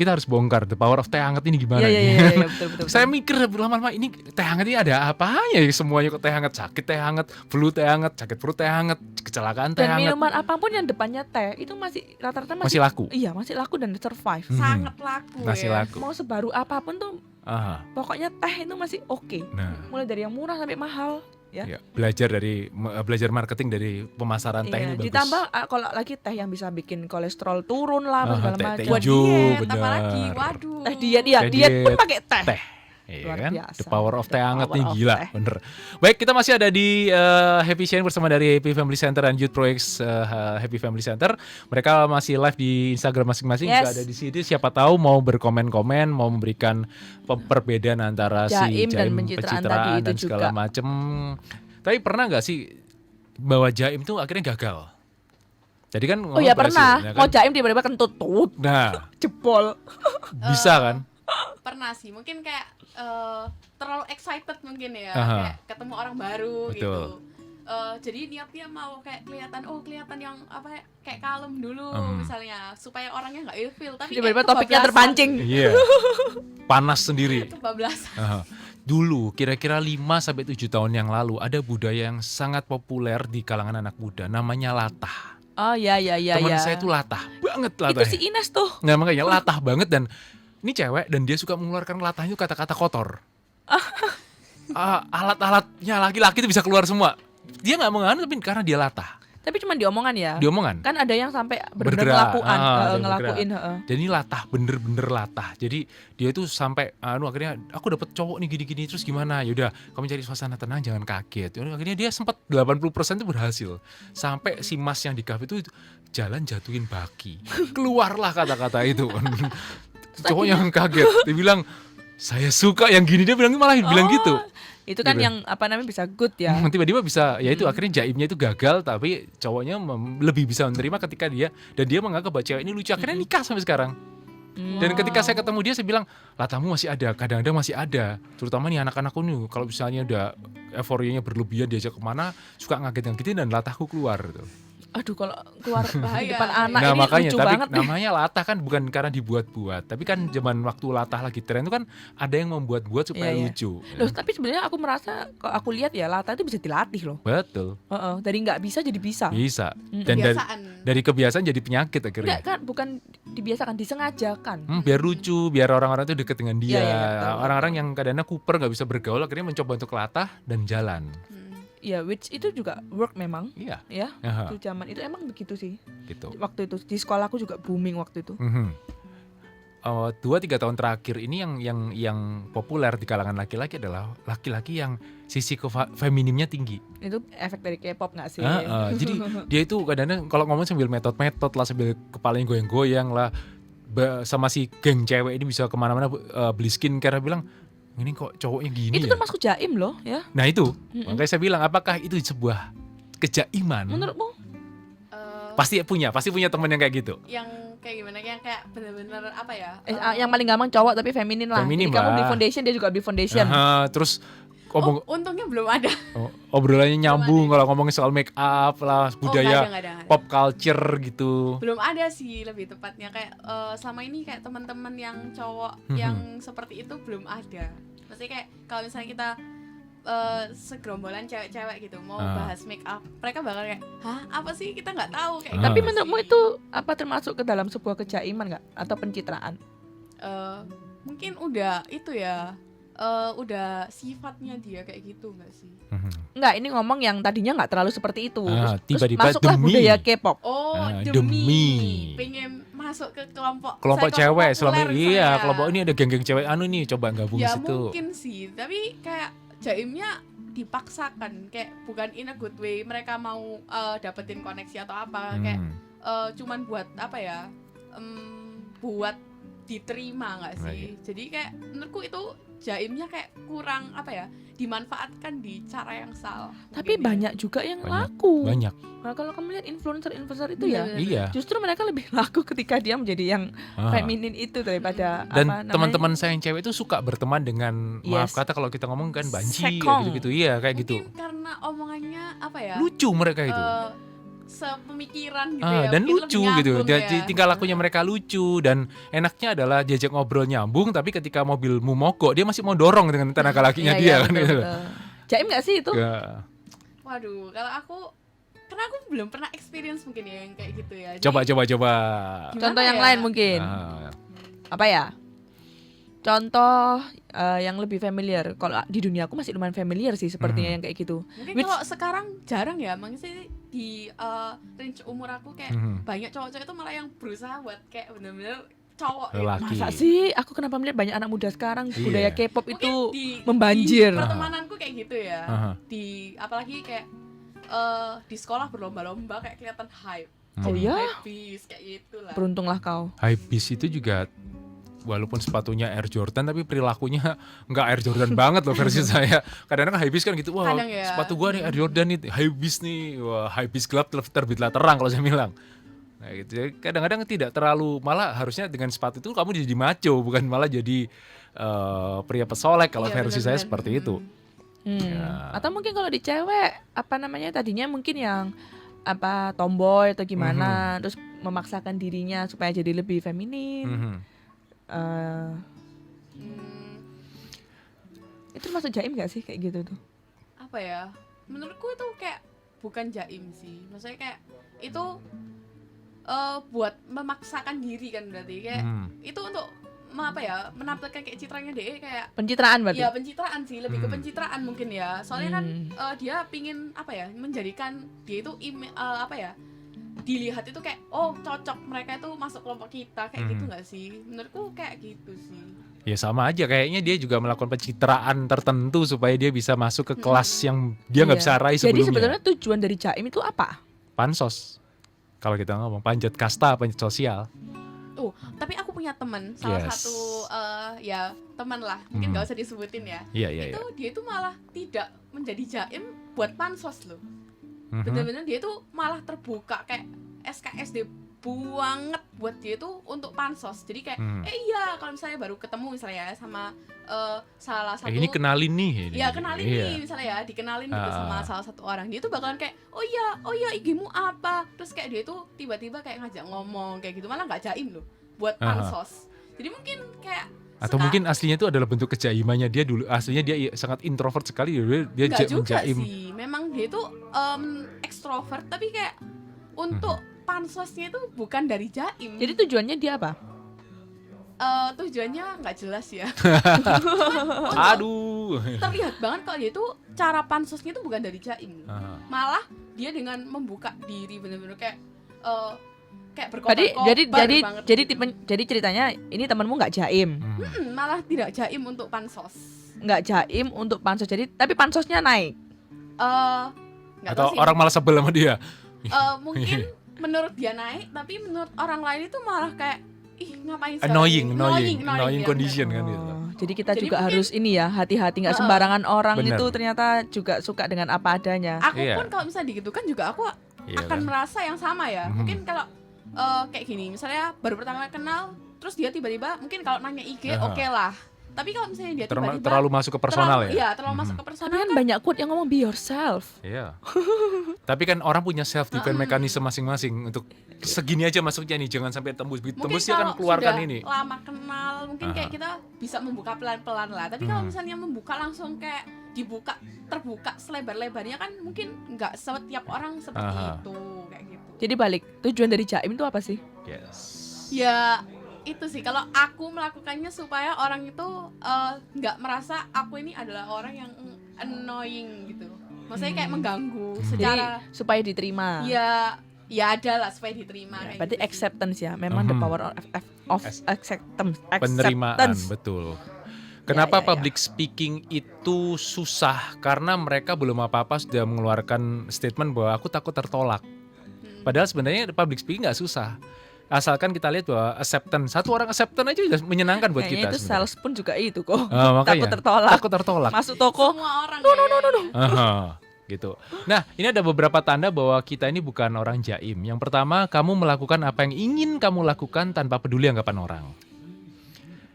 harus bongkar the power of teh hangat ini gimana. Iya, nih. iya, betul. Saya mikir lama-lama ini teh hangat ini ada apanya ya, semuanya kok teh hangat, sakit teh hangat, flu teh hangat, sakit perut teh hangat, kecelakaan teh Dan hangat. minuman apapun yang depannya teh itu masih rata-rata Masih laku. Iya, masih laku dan survive. sangat laku Masih ya. laku. Mau sebaru apapun tuh Aha. pokoknya teh itu masih oke. Nah, Mulai dari yang murah sampai mahal. Ya. ya, belajar marketing dari pemasaran teh ini Iya, bagus. ditambah kalau lagi teh yang bisa bikin kolesterol turun lah apa segala teh macam. Buat hijau, diet benar. apalagi, waduh. Teh diet ya, Teh diet pun diet. pakai teh. Teh. Iya Luar kan? biasa. The power of The teh hangat power nih of gila, teh. bener. Baik, kita masih ada di Happy Sharing bersama dari Happy Family Center dan Youth Pro X Happy Family Center. Mereka masih live di Instagram masing-masing, Yes. juga ada di sini. Siapa tahu mau berkomen-komen, mau memberikan perbedaan antara Jaim si dan jaim pencitraan pencitraan tadi itu dan segala juga. macem. Tapi pernah nggak sih bahwa jaim tuh akhirnya gagal? Jadi kan Oh ya berhasil, pernah, ya kan? mau jaim tiba-tiba kentut tut, Nah, jebol. bisa kan? Pernah sih, mungkin kayak terlalu excited mungkin ya, Aha. kayak ketemu orang baru Betul. gitu. Jadi niatnya mau kayak kelihatan yang apa ya, kayak kalem dulu misalnya supaya orangnya nggak ilfil, tapi Tiba-tiba kayak topiknya kebablasan. terpancing. Iya. Panas sendiri. Kebablasan. Aha. Dulu kira-kira 5-7 tahun yang lalu ada budaya yang sangat populer di kalangan anak muda, namanya latah. Oh ya. Teman saya tuh latah banget Itu latahnya. si Ines tuh. Nah, makanya latah banget, dan ini cewek dan dia suka mengeluarkan latahnya itu kata-kata kotor. Alat-alatnya laki-laki itu bisa keluar semua. Dia nggak menganu tapi karena dia latah. Tapi cuma diomongan ya. Dia omongan. Kan ada yang sampai Bergerak. benar-benar Ada yang ngelakuin. Jadi ini latah, bener-bener latah. Jadi dia itu sampai akhirnya aku dapet cowok nih gini-gini, terus gimana? Yaudah, kamu cari suasana tenang, jangan kaget. Yaudah, akhirnya dia sempat 80% itu berhasil. Sampai si mas yang di kafe itu jalan jatuhin baki. Keluarlah kata-kata itu. Cowok yang kaget, dia bilang saya suka yang gini, dia malah bilang gitu. Itu kan Gitu. yang apa namanya bisa good ya. Tiba-tiba bisa, ya itu akhirnya jaimnya itu gagal, tapi cowoknya lebih bisa menerima ketika dia, dan dia menganggap bahwa cewek ini lucu, akhirnya nikah sampai sekarang. Dan ketika saya ketemu dia, saya bilang, latahmu masih ada, kadang-kadang masih ada, terutama nih anak-anakku nih, kalau misalnya udah euforianya berlebihan diajak kemana, suka ngaget-ngagetin dan latahku keluar gitu. Aduh kalau keluar Bahaya. depan anak Nah ini makanya, lucu tapi banget nih. namanya latah kan bukan karena dibuat-buat, tapi kan zaman waktu latah lagi tren itu kan ada yang membuat-buat supaya Iya, iya. lucu. Loh, tapi sebenarnya aku merasa kalau aku lihat ya latah itu bisa dilatih loh. Betul, Dari nggak bisa jadi bisa. bisa. Dan Kebiasaan. dari kebiasaan jadi penyakit akhirnya. Enggak kan, bukan dibiasakan, disengajakan. Biar lucu, biar orang-orang itu deket dengan dia. Iya, iya, betul. Orang-orang yang kadang-kadang kuper nggak bisa bergaul akhirnya mencoba untuk latah dan jalan. Ya, which itu juga work memang. Iya, Ya, aha, itu zaman itu emang begitu sih. gitu. Waktu itu di sekolahku juga booming waktu itu. 2-3 tahun terakhir ini yang populer di kalangan laki-laki adalah laki-laki yang sisi feminimnya tinggi. Itu efek dari K-pop nggak sih? Jadi dia itu kadang-kadang kalau ngomong sambil metode-metode lah, sambil kepalanya goyang-goyang lah, sama si geng cewek ini bisa kemana-mana beli skincare, bilang ini kok cowoknya gini Itu ya. termasuk jaim loh ya. Nah itu, makanya saya bilang apakah itu sebuah kejaiman? Menurutmu? Pasti punya teman yang kayak gitu. Yang kayak gimana, yang kayak bener-bener apa ya, Yang paling gampang cowok tapi feminin lah. Feminim Jadi kamu lah. beli foundation, dia juga beli foundation. Aha, terus untungnya belum ada. obrolannya nyambung kalau ngomongin soal make up lah, budaya nggak ada. pop culture gitu. Belum ada sih, lebih tepatnya kayak selama ini kayak teman-teman yang cowok yang seperti itu belum ada. Maksudnya kayak kalau misalnya kita segerombolan cewek-cewek gitu mau bahas make up, mereka bakal kayak, hah apa sih, kita nggak tahu kayak Tapi gitu menurutmu sih. itu apa termasuk ke dalam sebuah kejaiman nggak? Atau pencitraan? Mungkin udah itu ya, udah sifatnya dia kayak gitu nggak sih? Enggak, ini ngomong yang tadinya nggak terlalu seperti itu. Terus Tiba-tiba masuklah demi budaya K-pop. Demi pengen masuk ke kelompok cewek selama populer iya misalnya. kelompok ini ada geng-geng cewek nih, coba gabung Ya situ. mungkin sih, tapi kayak jaimnya dipaksakan, kayak bukan in a good way mereka mau dapetin koneksi atau apa, kayak cuman buat apa ya, buat diterima nggak sih? Jadi kayak menurutku itu jaimnya kayak kurang apa ya, dimanfaatkan di cara yang salah. Tapi banyak juga yang laku. Banyak. Nah, kalau kamu lihat influencer itu ya, iya. justru mereka lebih laku ketika dia menjadi yang feminin itu daripada dan teman-teman saya yang cewek itu suka berteman dengan maaf kata kalau kita ngomong kan banci gitu-gitu. Iya, kayak mungkin gitu. Karena omongannya apa ya? Lucu mereka itu. Sepemikiran gitu ya, dan lucu gitu. Ya. Tingkah lakunya mereka lucu dan enaknya adalah diajak ngobrol nyambung, tapi ketika mobilmu mogok dia masih mau dorong dengan tenaga lakinya dia kan gitu. Jaim nggak sih itu? Ya. Waduh, kalau aku karena aku belum pernah experience mungkin ya yang kayak gitu ya. Coba. Contoh yang lain mungkin. Apa ya? Contoh yang lebih familiar. Kalau di dunia aku masih lumayan familiar sih sepertinya yang kayak gitu. Mungkin kalau sekarang jarang ya, maksudnya di range umur aku kayak banyak cowok-cowok itu malah yang berusaha buat kayak bener-bener cowok. Masa sih? Aku kenapa melihat banyak anak muda sekarang budaya K-pop mungkin itu di membanjir. Di pertemananku kayak gitu ya. Di apalagi kayak di sekolah berlomba-lomba kayak kelihatan hype. Oh ya? Hypebeast kayak gitulah. Beruntunglah kau. Hypebeast itu juga walaupun sepatunya Air Jordan tapi perilakunya nggak Air Jordan banget loh versi saya. Kadang-kadang Hypebeast kan gitu, wah ya, sepatu gua nih Air Jordan nih, Hypebeast nih, wah Hypebeast Club terbitlah terang kalau saya bilang. Nah gitu. Kadang-kadang tidak terlalu, malah harusnya dengan sepatu itu kamu jadi maco, bukan malah jadi pria pesolek kalau versi saya seperti itu. Ya. Atau mungkin kalau di cewek apa namanya tadinya mungkin yang apa tomboy atau gimana, terus memaksakan dirinya supaya jadi lebih feminin. Itu masuk jaim gak sih kayak gitu tuh? Apa ya? Menurutku itu kayak bukan jaim sih. Maksudnya kayak itu buat memaksakan diri kan berarti kayak itu untuk apa ya, menampilkan kayak citranya deh kayak pencitraan berarti. Ya pencitraan sih, lebih ke pencitraan mungkin ya. Soalnya kan dia pingin apa ya, menjadikan dia itu apa ya, dilihat itu kayak oh cocok, mereka itu masuk kelompok kita kayak gitu nggak sih? Menurutku kayak gitu sih. Ya sama aja, kayaknya dia juga melakukan pencitraan tertentu supaya dia bisa masuk ke kelas yang dia nggak bisa raih sebelumnya. Jadi sebetulnya tujuan dari jaim itu apa? Pansos. Kalau kita ngomong panjat kasta, panjat sosial. Tapi aku punya teman, salah satu ya teman lah, mungkin nggak usah disebutin ya. Itu dia itu malah tidak menjadi jaim buat pansos loh. Bener-bener dia tuh malah terbuka kayak SKSD banget buat dia tuh untuk pansos. Jadi kayak iya kalau misalnya baru ketemu misalnya ya sama salah satu ini kenalin nih ini. Ya kenalin nih misalnya ya, dikenalin gitu sama salah satu orang, dia tuh bakalan kayak oh iya IG-mu apa, terus kayak dia tuh tiba-tiba kayak ngajak ngomong kayak gitu, malah nggak jaim loh buat pansos. Jadi mungkin kayak atau mungkin aslinya itu adalah bentuk kejaimannya dia dulu. Aslinya dia sangat introvert sekali, dia nggak juga menjaim. sih, memang dia itu ekstrovert tapi kayak untuk pansosnya itu bukan dari jaim. Jadi tujuannya dia apa? Tujuannya nggak jelas ya. Aduh. Terlihat banget kalau dia itu cara pansosnya itu bukan dari jaim. Malah dia dengan membuka diri benar-benar kayak berkobar-kobar. Jadi ceritanya ini temanmu nggak jaim. Malah tidak jaim untuk pansos. Nggak jaim untuk pansos. Jadi tapi pansosnya naik. Atau orang malah sebel sama dia. Mungkin menurut dia naik, tapi menurut orang lain itu malah kayak ngapain sih? Annoying condition kan gitu. Jadi kita juga harus ini ya, hati-hati, nggak sembarangan orang itu ternyata juga suka dengan apa adanya. Aku pun kalau misalnya digitukan juga aku akan merasa yang sama ya. Mungkin kalau kayak gini, misalnya baru pertama kenal, terus dia tiba-tiba mungkin kalau nanya IG oke lah. Tapi kalau misalnya dia tiba-tiba terlalu masuk ke personal terlalu masuk ke personal. Tapi kan banyak quote yang ngomong be yourself. Iya. Tapi kan orang punya self defense mekanisme masing-masing untuk segini aja masuknya nih, jangan sampai tembus dia akan keluarkan ini. Lama kenal mungkin kayak kita bisa membuka pelan-pelan lah. Tapi kalau misalnya membuka langsung kayak terbuka selebar-lebarnya kan mungkin nggak setiap orang seperti itu kayak gitu. Jadi balik, tujuan dari jaim itu apa sih? Yes. Ya itu sih, kalau aku melakukannya supaya orang itu nggak merasa aku ini adalah orang yang annoying gitu. Maksudnya kayak mengganggu secara jadi, supaya diterima. Ya ada lah supaya diterima. Ya, berarti gitu acceptance ya, memang the power of acceptance. Penerimaan, betul. Kenapa Ya. public speaking itu susah? Karena mereka belum apa-apa sudah mengeluarkan statement bahwa aku takut tertolak. Padahal sebenarnya public speaking nggak susah. Asalkan kita lihat bahwa acceptance, satu orang acceptance aja udah menyenangkan buat Kayaknya kita. itu sebenarnya. sales pun juga itu kok. Makanya, Takut tertolak. Takut tertolak. Masuk toko. Semua orang no. Aha, gitu. Nah, ini ada beberapa tanda bahwa kita ini bukan orang jaim. Yang pertama, kamu melakukan apa yang ingin kamu lakukan tanpa peduli anggapan orang.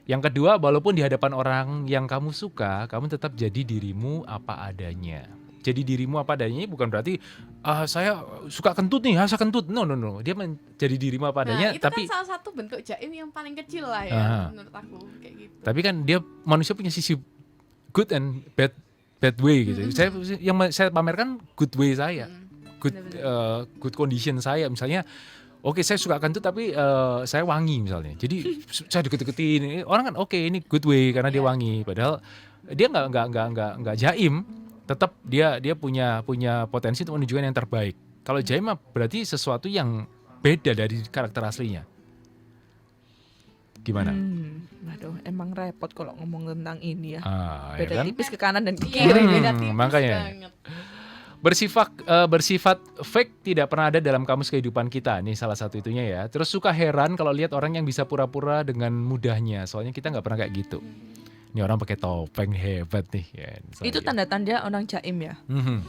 Yang kedua, walaupun di hadapan orang yang kamu suka, kamu tetap jadi dirimu apa adanya. Jadi dirimu apa adanya bukan berarti saya suka kentut nih, saya kentut. No. Dia menjadi dirimu apa adanya, itu tapi kan salah satu bentuk jaim yang paling kecil lah ya menurut aku kayak gitu. Tapi kan dia manusia punya sisi good and bad way gitu. Yang saya pamerkan good way saya, good condition saya. Misalnya, oke, saya suka kentut tapi saya wangi misalnya. Jadi saya deket-deketin orang kan oke, ini good way karena dia wangi. Padahal dia nggak jaim. Tetap dia punya potensi untuk menunjukkan yang terbaik. Kalau jaim berarti sesuatu yang beda dari karakter aslinya. Gimana? Aduh, emang repot kalau ngomong tentang ini ya. Ya Beda kan? tipis ke kanan dan ke Iya, kiri. beda tipis makanya. banget. Bersifat fake tidak pernah ada dalam kamus kehidupan kita. Nih salah satu itunya ya. Terus suka heran kalau lihat orang yang bisa pura-pura dengan mudahnya. Soalnya kita nggak pernah kayak gitu. Ini orang pakai topeng hebat nih. Ya, Itu tanda-tanda orang jaim ya. Mhm.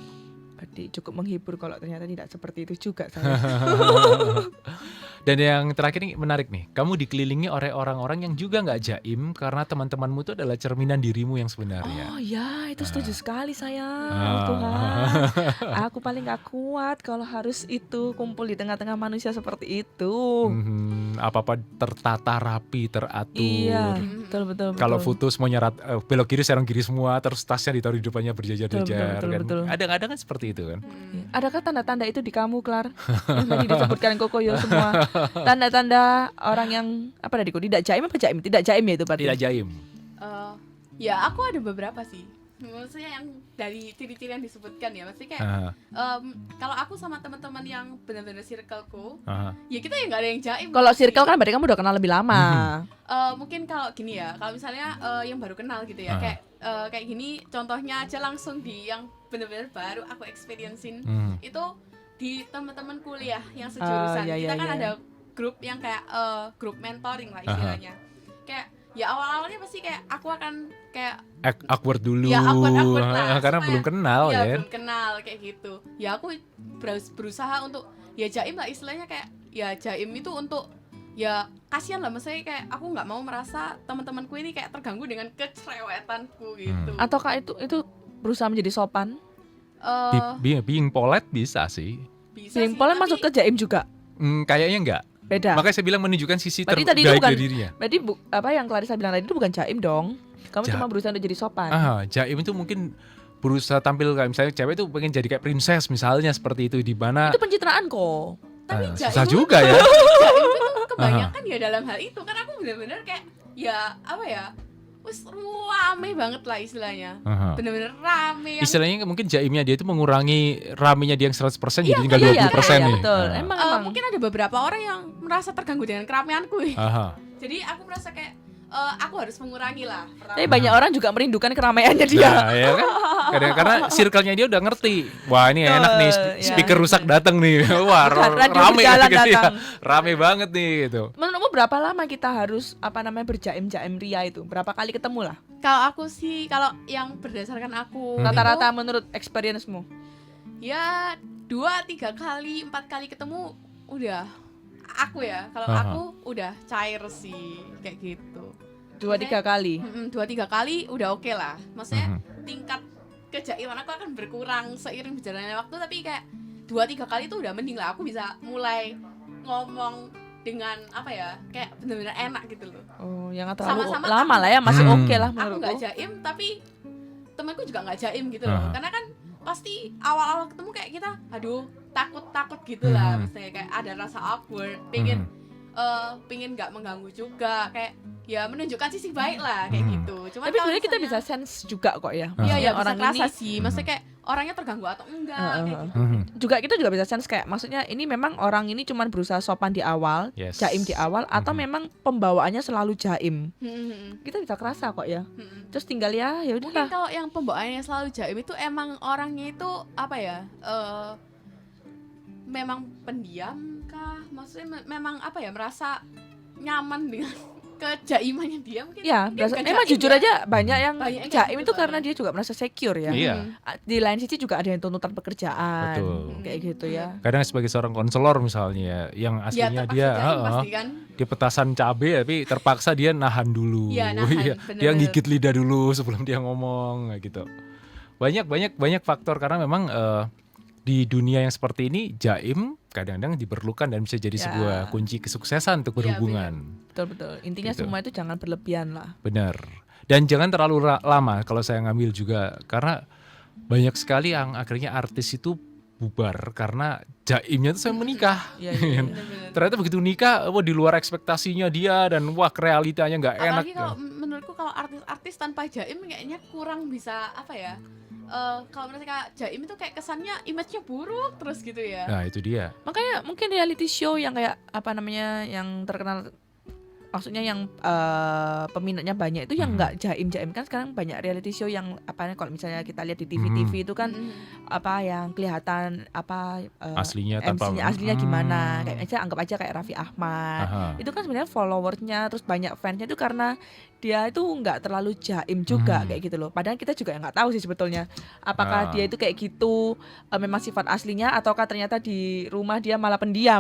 Berarti cukup menghibur kalau ternyata tidak seperti itu juga saya. Dan yang terakhir ini menarik nih. Kamu dikelilingi oleh orang-orang yang juga nggak jaim karena teman-temanmu itu adalah cerminan dirimu yang sebenarnya. Oh ya, itu setuju sekali saya. Ah. Tuhan, aku paling gak kuat kalau harus itu kumpul di tengah-tengah manusia seperti itu. Apa-apa tertata rapi, teratur. Iya, betul. Kalau foto semua nyerat belok kiri serong kiri semua, terus tasnya ditaruh di depannya berjajar-jajar Betul, kan. betul. Kadang-kadang kan seperti itu kan. Adakah tanda-tanda itu di kamu, Klar? Yang tadi disebutkan Kokoyo semua. Tanda-tanda orang yang apa tadi kok tidak jaim apa jaim? Tidak jaim ya itu berarti. Tidak jaim. Ya aku ada beberapa sih. Maksudnya yang dari ciri-ciri yang disebutkan ya, maksudnya kayak kalau aku sama teman-teman yang benar-benar circleku, ya kita ya nggak ada yang jaim. Kalau circle kan berarti kamu udah kenal lebih lama. Mungkin kalau gini ya, kalau misalnya yang baru kenal gitu ya, kayak gini contohnya aja langsung di yang benar-benar baru aku experience-in itu di teman-teman kuliah yang sejurusan. Kita kan ada grup yang kayak grup mentoring lah istilahnya. Kayak ya awal-awalnya pasti kayak aku akan kayak awkward dulu. Ya awkward lah, karena belum kenal ya. Ya Belum kenal kayak gitu. Ya aku berusaha untuk ya jaim lah istilahnya, kayak ya jaim itu untuk ya kasihan lah, maksudnya kayak aku nggak mau merasa teman-temanku ini kayak terganggu dengan kecerewetanku gitu. Ataukah itu berusaha menjadi sopan? Being polite bisa sih. Bisa Being sih, polite tapi masuk ke jaim juga? Kayaknya enggak. Beda. Makanya saya bilang menunjukkan sisi Berarti terbaik tadi itu bukan, dari dirinya. berarti apa yang Clarissa bilang tadi itu bukan jaim dong. Kamu cuma berusaha untuk jadi sopan. Jaim itu mungkin berusaha tampil kayak misalnya cewek itu pengen jadi kayak princess misalnya seperti itu di mana. Itu pencitraan kok. tapi susah juga ya. jaim itu kebanyakan ya dalam hal itu kan aku benar-benar kayak ya apa ya, wis rame banget lah istilahnya. Bener-bener rame yang... Istilahnya mungkin jaimnya dia itu mengurangi ramenya dia yang 100% jadi Iya, tinggal 20% iya, nih. betul. Emang. mungkin ada beberapa orang yang merasa terganggu dengan keramaianku. Jadi aku merasa kayak aku harus mengurangi lah. Tapi banyak orang juga merindukan keramaiannya dia. Nah, ya kan? Karena circle-nya dia udah ngerti. Wah, ini enak nih, speaker rusak datang nih. Wah, rame gitu ya. Rame banget nih gitu. Menurutmu berapa lama kita harus berjaim-jaim ria itu? Berapa kali ketemu lah? Kalau aku sih, kalau yang berdasarkan aku rata-rata menurut experience-mu? Ya 2-3 kali, 4 kali ketemu udah. Aku ya, kalau aku udah cair sih kayak gitu. 2-3 kali. 2-3 kali udah oke lah. Maksudnya tingkat kejaiman aku akan berkurang seiring berjalannya waktu, tapi kayak 2-3 kali itu udah mending lah. Aku bisa mulai ngomong dengan apa ya, kayak benar-benar enak gitu loh. Oh, yang terlalu Sama-sama lama lah ya, masih oke lah Aku menurutku. nggak jaim, tapi temanku juga nggak jaim gitu loh. Karena kan pasti awal-awal ketemu kayak kita, aduh takut gitu lah, misalnya kayak ada rasa awkward, pengen nggak mengganggu juga, kayak ya menunjukkan sisi baik lah kayak gitu. Cuman tapi sebenarnya kita bisa sense juga kok ya. Iya, orang bisa kerasa ini sih. Maksudnya kayak orangnya terganggu atau enggak kayak gitu. Juga kita juga bisa sense kayak maksudnya ini memang orang ini cuma berusaha sopan di awal, Yes. jaim di awal, atau memang pembawaannya selalu jaim. Hmm. Kita bisa kerasa kok ya. Hmm. Terus tinggal ya Mungkin udahlah. kalau yang pembawaannya selalu jaim itu emang orangnya itu apa ya? Memang pendiam kah? Maksudnya memang apa ya? Merasa nyaman dengan kejaimannya dia mungkin. Ya, Mungkin bukan emang jaim jujur ya. aja banyak yang Banyak yang jaim kayak itu gitu karena soalnya. dia juga merasa secure ya. Iya. Di lain sisi juga ada yang tuntutan pekerjaan. Betul. Kayak gitu ya. Kadang sebagai seorang konselor misalnya yang Ya aslinya terpaksa dia jaim pasti kan. dia petasan cabe tapi terpaksa dia nahan dulu. Iya, nahan, Iya, bener-bener. dia gigit lidah dulu sebelum dia ngomong kayak gitu. Banyak faktor karena memang di dunia yang seperti ini jaim kadang-kadang diperlukan dan bisa jadi Ya. sebuah kunci kesuksesan untuk Iya, berhubungan. Betul. Intinya Gitu. semua itu jangan berlebihan lah. Benar. Dan jangan terlalu lama kalau saya ngambil juga karena banyak sekali yang akhirnya artis itu bubar karena jaimnya itu saya menikah. Iya. Bener-bener. Ternyata begitu nikah, wah di luar ekspektasinya dia dan wah realitanya nggak enak. Apalagi kalau menurutku kalau artis-artis tanpa jaim kayaknya kurang bisa apa ya? Kalau mereka jaim itu kayak kesannya image-nya buruk terus gitu ya. Nah itu dia. Makanya mungkin reality show yang kayak apa namanya yang terkenal, maksudnya yang peminatnya banyak itu yang nggak jaim-jaim kan. Sekarang banyak reality show yang apa, kalau misalnya kita lihat di TV itu kan apa yang kelihatan apa Aslinya tanpa MC-nya aslinya gimana, kayak aja anggap aja kayak Raffi Ahmad. Aha. Itu kan sebenarnya followersnya terus banyak fansnya itu karena dia itu nggak terlalu jaim juga kayak gitu loh. Padahal kita juga nggak tahu sih sebetulnya apakah dia itu kayak gitu memang sifat aslinya ataukah ternyata di rumah dia malah pendiam.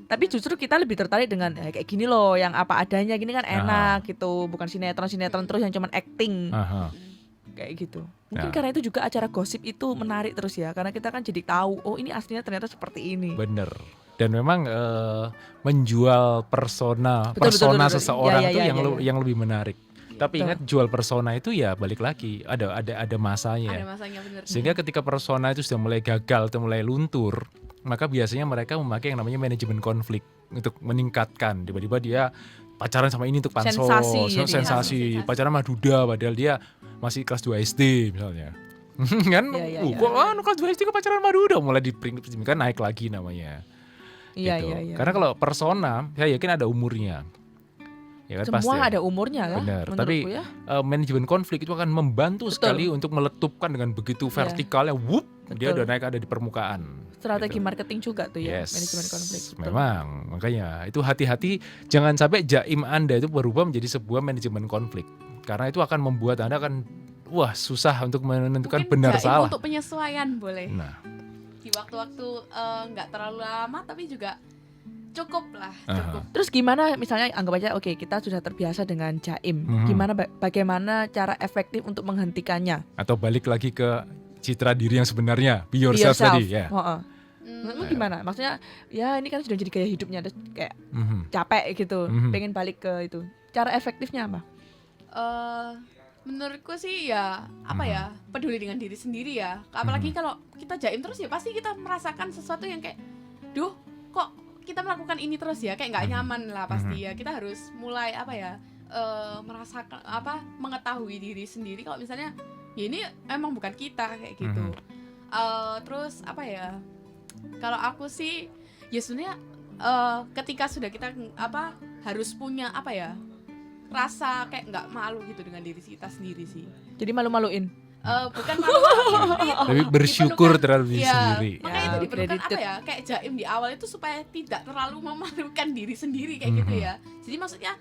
Tapi justru kita lebih tertarik dengan kayak gini loh, yang apa adanya gini kan enak gitu, bukan sinetron terus yang cuman acting Aha. kayak gitu. Mungkin Nah. karena itu juga acara gosip itu menarik terus ya, karena kita kan jadi tahu oh ini aslinya ternyata seperti ini. Bener. Dan memang menjual persona Betul. seseorang Ya, itu ya, yang ya, lu- yang lebih menarik. Tapi Betul. ingat jual persona itu ya balik lagi ada masanya. Ada masanya bener. Sehingga ketika persona itu sudah mulai gagal atau mulai luntur, maka biasanya mereka memakai yang namanya manajemen konflik untuk meningkatkan. Tiba-tiba dia pacaran sama ini untuk pansos, Sensasi jadi. sensasi, pacaran sama duda padahal dia masih kelas 2 SD misalnya. Kan, Iya. kelas 2 SD kok pacaran sama duda, mulai diperingkat naik lagi namanya. Iya. Gitu. Karena kalau persona, saya yakin ada umurnya. Ya kan, Semua pasti. ada umurnya kan. Benar. Menurutku Tapi ya. manajemen konflik itu akan membantu Betul. sekali untuk meletupkan dengan begitu vertikalnya, whoop, dia Betul. udah naik ada di permukaan. Strategi Gitu. marketing juga tuh ya, Yes, manajemen konflik. Betul. memang makanya itu hati-hati jangan sampai jaim Anda itu berubah menjadi sebuah manajemen konflik karena itu akan membuat Anda akan susah untuk menentukan Mungkin benar jaim salah. untuk penyesuaian boleh. Nah, Di waktu-waktu nggak terlalu lama tapi juga cukup lah, Aha. cukup. Terus gimana misalnya anggap aja oke kita sudah terbiasa dengan jaim. Gimana bagaimana cara efektif untuk menghentikannya? atau balik lagi ke citra diri yang sebenarnya, be yourself tadi ya. Heeh. Hmm. Menurutmu gimana? Maksudnya ya ini kan sudah jadi gaya hidupnya terus kayak Mhm. capek gitu, Mhm. pengen balik ke itu. Cara efektifnya apa? Menurutku sih ya apa ya, peduli dengan diri sendiri ya. Apalagi kalau kita jaim terus ya pasti kita merasakan sesuatu yang kayak duh kok kita melakukan ini terus ya, kayak nggak nyaman lah pasti ya. Kita harus mulai apa ya, merasakan apa, mengetahui diri sendiri kalau misalnya ya ini emang bukan kita kayak gitu. Terus apa ya, kalau aku sih ya sebenarnya ketika sudah kita apa harus punya apa ya, rasa kayak nggak malu gitu dengan diri kita sendiri sih. Jadi malu-maluin. Bukan malu, Tapi bersyukur terhadap diri ya, sendiri. makanya Ya, itu diperlukan kreditif. apa ya, kayak jaim di awal itu supaya tidak terlalu memalukan diri sendiri kayak gitu ya. Jadi maksudnya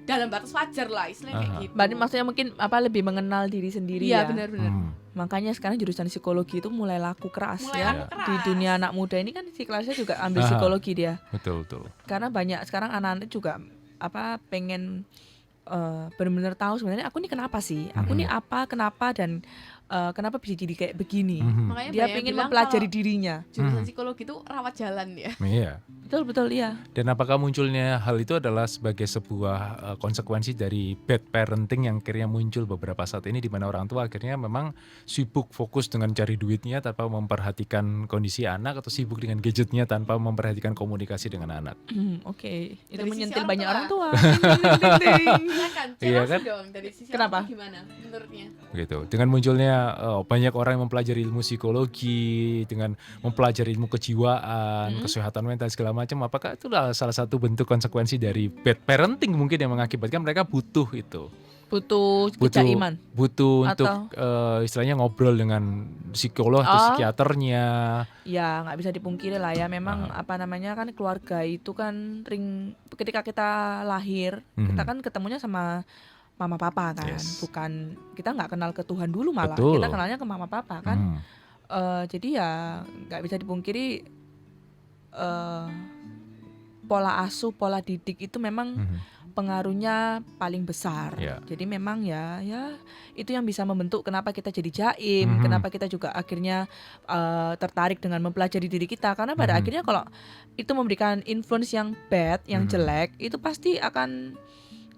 dalam batas wajar lah istilahnya kayak Aha. gitu. Berarti maksudnya mungkin apa lebih mengenal diri sendiri Iya ya. benar-benar. Makanya sekarang jurusan psikologi itu mulai laku keras Mulai ya. laku keras. Di dunia anak muda ini kan si kelasnya juga ambil Aha. psikologi dia. Betul. Karena banyak sekarang anak-anak juga apa pengen benar-benar tahu sebenarnya aku ini kenapa sih? Aku ini apa, kenapa dan kenapa bisa jadi kayak begini? Makanya Dia banyak pengen bilang mempelajari kalau dirinya. jurusan psikologi itu rawat jalan ya. Iya. Betul iya. Dan apakah munculnya hal itu adalah sebagai sebuah konsekuensi dari bad parenting yang akhirnya muncul beberapa saat ini di mana orang tua akhirnya memang sibuk fokus dengan cari duitnya tanpa memperhatikan kondisi anak atau sibuk dengan gadgetnya tanpa memperhatikan komunikasi dengan anak. Oke. Itu Dari sisi menyentil orang banyak tua. orang tua. Silakan, Iya cerita kan? dong dari sisi Kenapa? orang tua gimana menurutnya? Gitu. Dengan munculnya dimana banyak orang yang mempelajari ilmu psikologi dengan mempelajari ilmu kejiwaan, kesehatan mental segala macam. Apakah itu salah satu bentuk konsekuensi dari bad parenting mungkin yang mengakibatkan mereka butuh itu? Butuh kejaiman. Butuh untuk istilahnya ngobrol dengan psikolog atau psikiaternya. Ya nggak bisa dipungkiri lah ya. Memang kan keluarga itu kan ketika kita lahir, kita kan ketemunya sama mama papa kan. Bukan, kita nggak kenal ke Tuhan dulu malah. Betul. Kita kenalnya ke mama papa kan. Jadi ya nggak bisa dipungkiri pola asuh, pola didik itu memang pengaruhnya paling besar. Jadi memang ya itu yang bisa membentuk kenapa kita jadi jaim, kenapa kita juga akhirnya tertarik dengan mempelajari diri kita, karena pada akhirnya kalau itu memberikan influence yang bad, yang jelek, itu pasti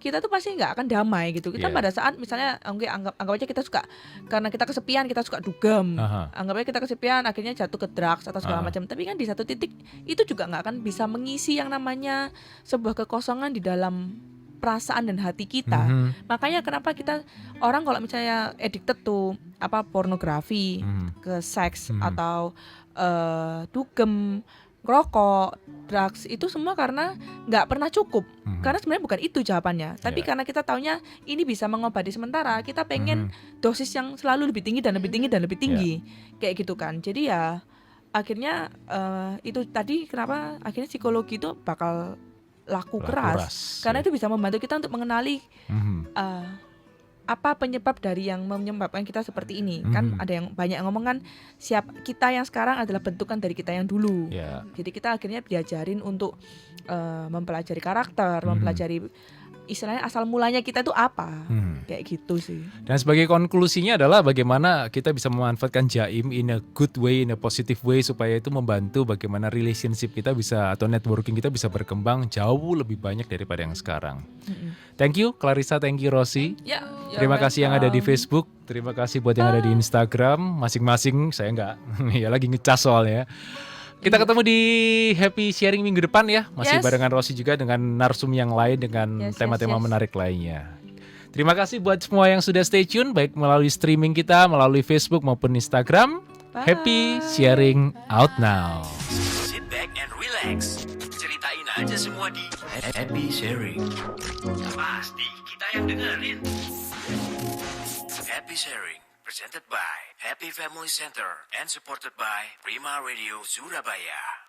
kita tuh pasti nggak akan damai gitu. Kita pada saat misalnya anggap aja kita suka, karena kita kesepian kita suka dugem, anggap aja kita kesepian akhirnya jatuh ke drugs atau segala macam. Tapi kan di satu titik itu juga nggak akan bisa mengisi yang namanya sebuah kekosongan di dalam perasaan dan hati kita. Makanya kenapa kita orang kalau misalnya addicted tuh pornografi, ke seks atau dugem, rokok, drugs, itu semua karena nggak pernah cukup. Karena sebenarnya bukan itu jawabannya. Tapi karena kita taunya ini bisa mengobati sementara, kita pengen dosis yang selalu lebih tinggi dan lebih tinggi dan lebih tinggi. Kayak gitu kan. Jadi ya akhirnya itu tadi kenapa akhirnya psikologi itu bakal laku keras. Karena itu bisa membantu kita untuk mengenali apa penyebab dari yang menyebabkan kita seperti ini. Kan ada yang banyak yang ngomong kan, kita yang sekarang adalah bentukan dari kita yang dulu. Jadi kita akhirnya diajarin untuk mempelajari karakter, mempelajari istilahnya asal mulanya kita itu apa. Kayak gitu sih. Dan sebagai konklusinya adalah bagaimana kita bisa memanfaatkan jaim in a good way, in a positive way, supaya itu membantu bagaimana relationship kita bisa atau networking kita bisa berkembang jauh lebih banyak daripada yang sekarang. Thank you Clarissa, thank you Rosi. Terima kasih yang ada di Facebook, terima kasih buat yang ada di Instagram. Masing-masing saya nggak ya lagi ngecas soalnya. Kita ketemu di Happy Sharing minggu depan ya. Masih barengan Rosi juga dengan narsum yang lain dengan tema-tema menarik lainnya. Terima kasih buat semua yang sudah stay tune, baik melalui streaming kita, melalui Facebook maupun Instagram. Bye. Happy Sharing out now. Sit back and relax. Ceritain aja semua di Happy Sharing. Pasti kita yang dengerin. Happy Sharing presented by Happy Family Center and supported by Prima Radio Surabaya.